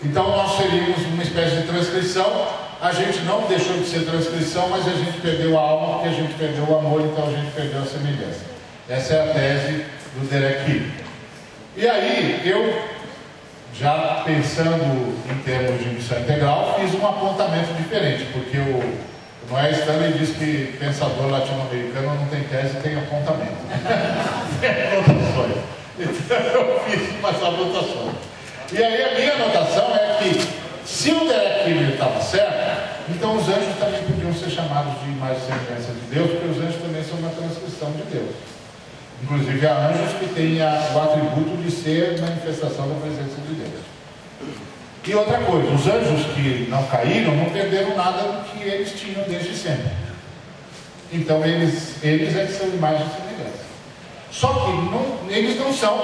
Então nós seríamos uma espécie de transcrição. A gente não deixou de ser transcrição, mas a gente perdeu a alma porque a gente perdeu o amor, então a gente perdeu a semelhança. Essa é a tese do Derek Kidner. E aí eu, já pensando em termos de missão integral, fiz um apontamento diferente, porque o Noé Stanley diz que pensador latino-americano não tem tese, tem apontamento. Tem anotações. Então eu fiz umas anotações. E aí a minha anotação é que, se o Derek Kidner estava certo, então os anjos também podiam ser chamados de imagem e semelhança de Deus, porque os anjos também são uma transcrição de Deus. Inclusive há anjos que têm o atributo de ser manifestação da presença de Deus. E outra coisa, os anjos que não caíram não perderam nada do que eles tinham desde sempre. Então eles é que são imagem e semelhança. Só que eles não são,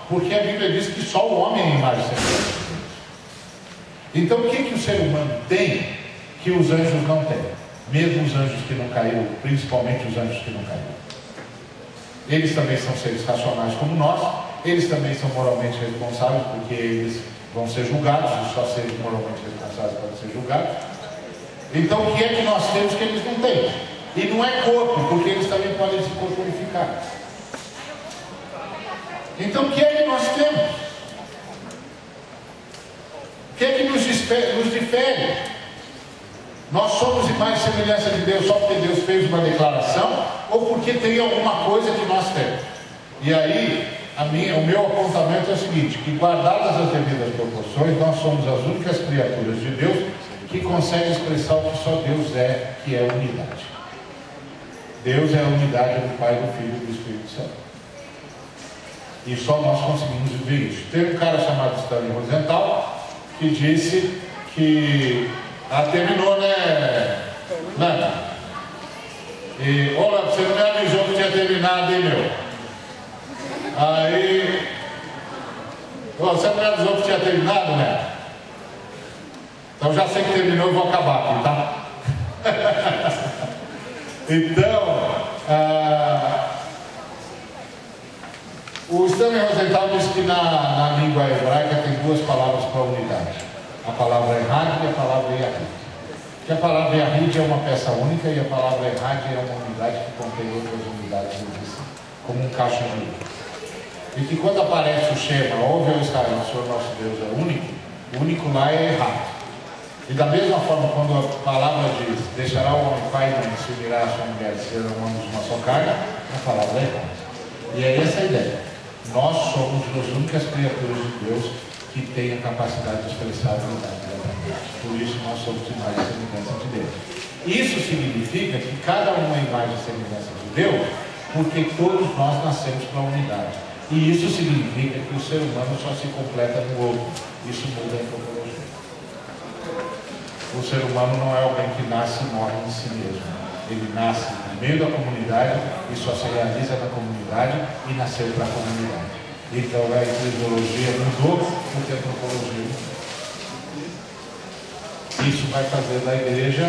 porque a Bíblia diz que só o homem é imagem e semelhança de Deus. Então o que o ser humano tem que os anjos não têm? Mesmo os anjos que não caíram, principalmente os anjos que não caíram. Eles também são seres racionais como nós, eles também são moralmente responsáveis, porque eles vão ser julgados, e só seres moralmente responsáveis podem ser julgados. Então o que é que nós temos que eles não têm? E não é corpo, porque eles também podem se corporificar. Então o que é que nós temos? O que é que nos difere? Nós somos imagem e semelhança de Deus só porque Deus fez uma declaração, ou porque tem alguma coisa que nós temos? E aí, o meu apontamento é o seguinte, que guardadas as devidas proporções, nós somos as únicas criaturas de Deus que conseguem expressar o que só Deus é, que é a unidade. Deus é a unidade do Pai, do Filho e do Espírito Santo. E só nós conseguimos viver isso. Teve um cara chamado Stanley Rosenthal que disse que terminou, né? Não. E, olha, você não me avisou que tinha terminado, hein, meu? Aí, você não me avisou que tinha terminado, né? Então já sei que terminou e vou acabar aqui, tá? Então, o Stanley Rosenthal diz que na língua hebraica tem duas palavras para unidade. A palavra Errad e a palavra Yahid. Que a palavra Yahid é uma peça única e a palavra Errad é uma unidade que contém outras unidades, como um cacho de ouro. E que quando aparece o Shema, ouve ao Israel, o Senhor nosso Deus é único, o único lá é Errad. E da mesma forma, quando a palavra diz, deixará o homem pai e mãe, se unirá a sua mulher, e serão ambos uma só carne, a palavra é Errad. E é essa a ideia. Nós somos as únicas criaturas de Deus que têm a capacidade de expressar a unidade da verdade. Por isso nós somos imagem e semelhança de Deus. Isso significa que cada um é imagem e semelhança de Deus, porque todos nós nascemos para a unidade. E isso significa que o ser humano só se completa no outro. Isso muda a antropologia. O ser humano não é alguém que nasce e morre em si mesmo. Ele nasce no meio da comunidade e só se realiza na comunidade e nasceu para a comunidade. Então a eclesiologia mudou porque a antropologia mudou. Isso vai fazer da igreja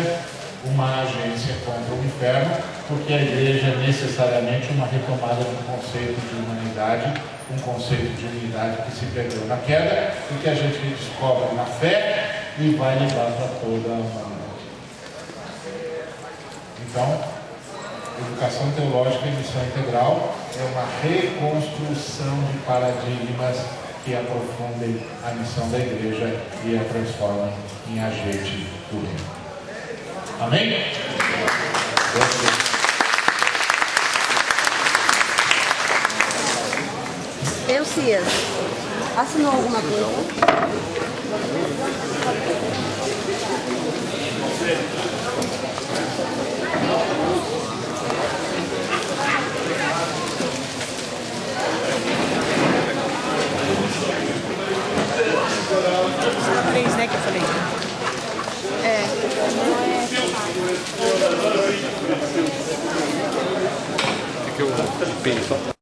uma agência contra o inferno, porque a igreja é necessariamente uma retomada do conceito de humanidade, um conceito de unidade que se perdeu na queda e que a gente redescobre na fé e vai levar para toda a humanidade. Então, educação teológica e missão integral é uma reconstrução de paradigmas que aprofundem a missão da igreja e a transformem em agente do reino. Amém? Cias, assinou alguma coisa? Só 3, né, que eu falei. Não é. Que eu penso.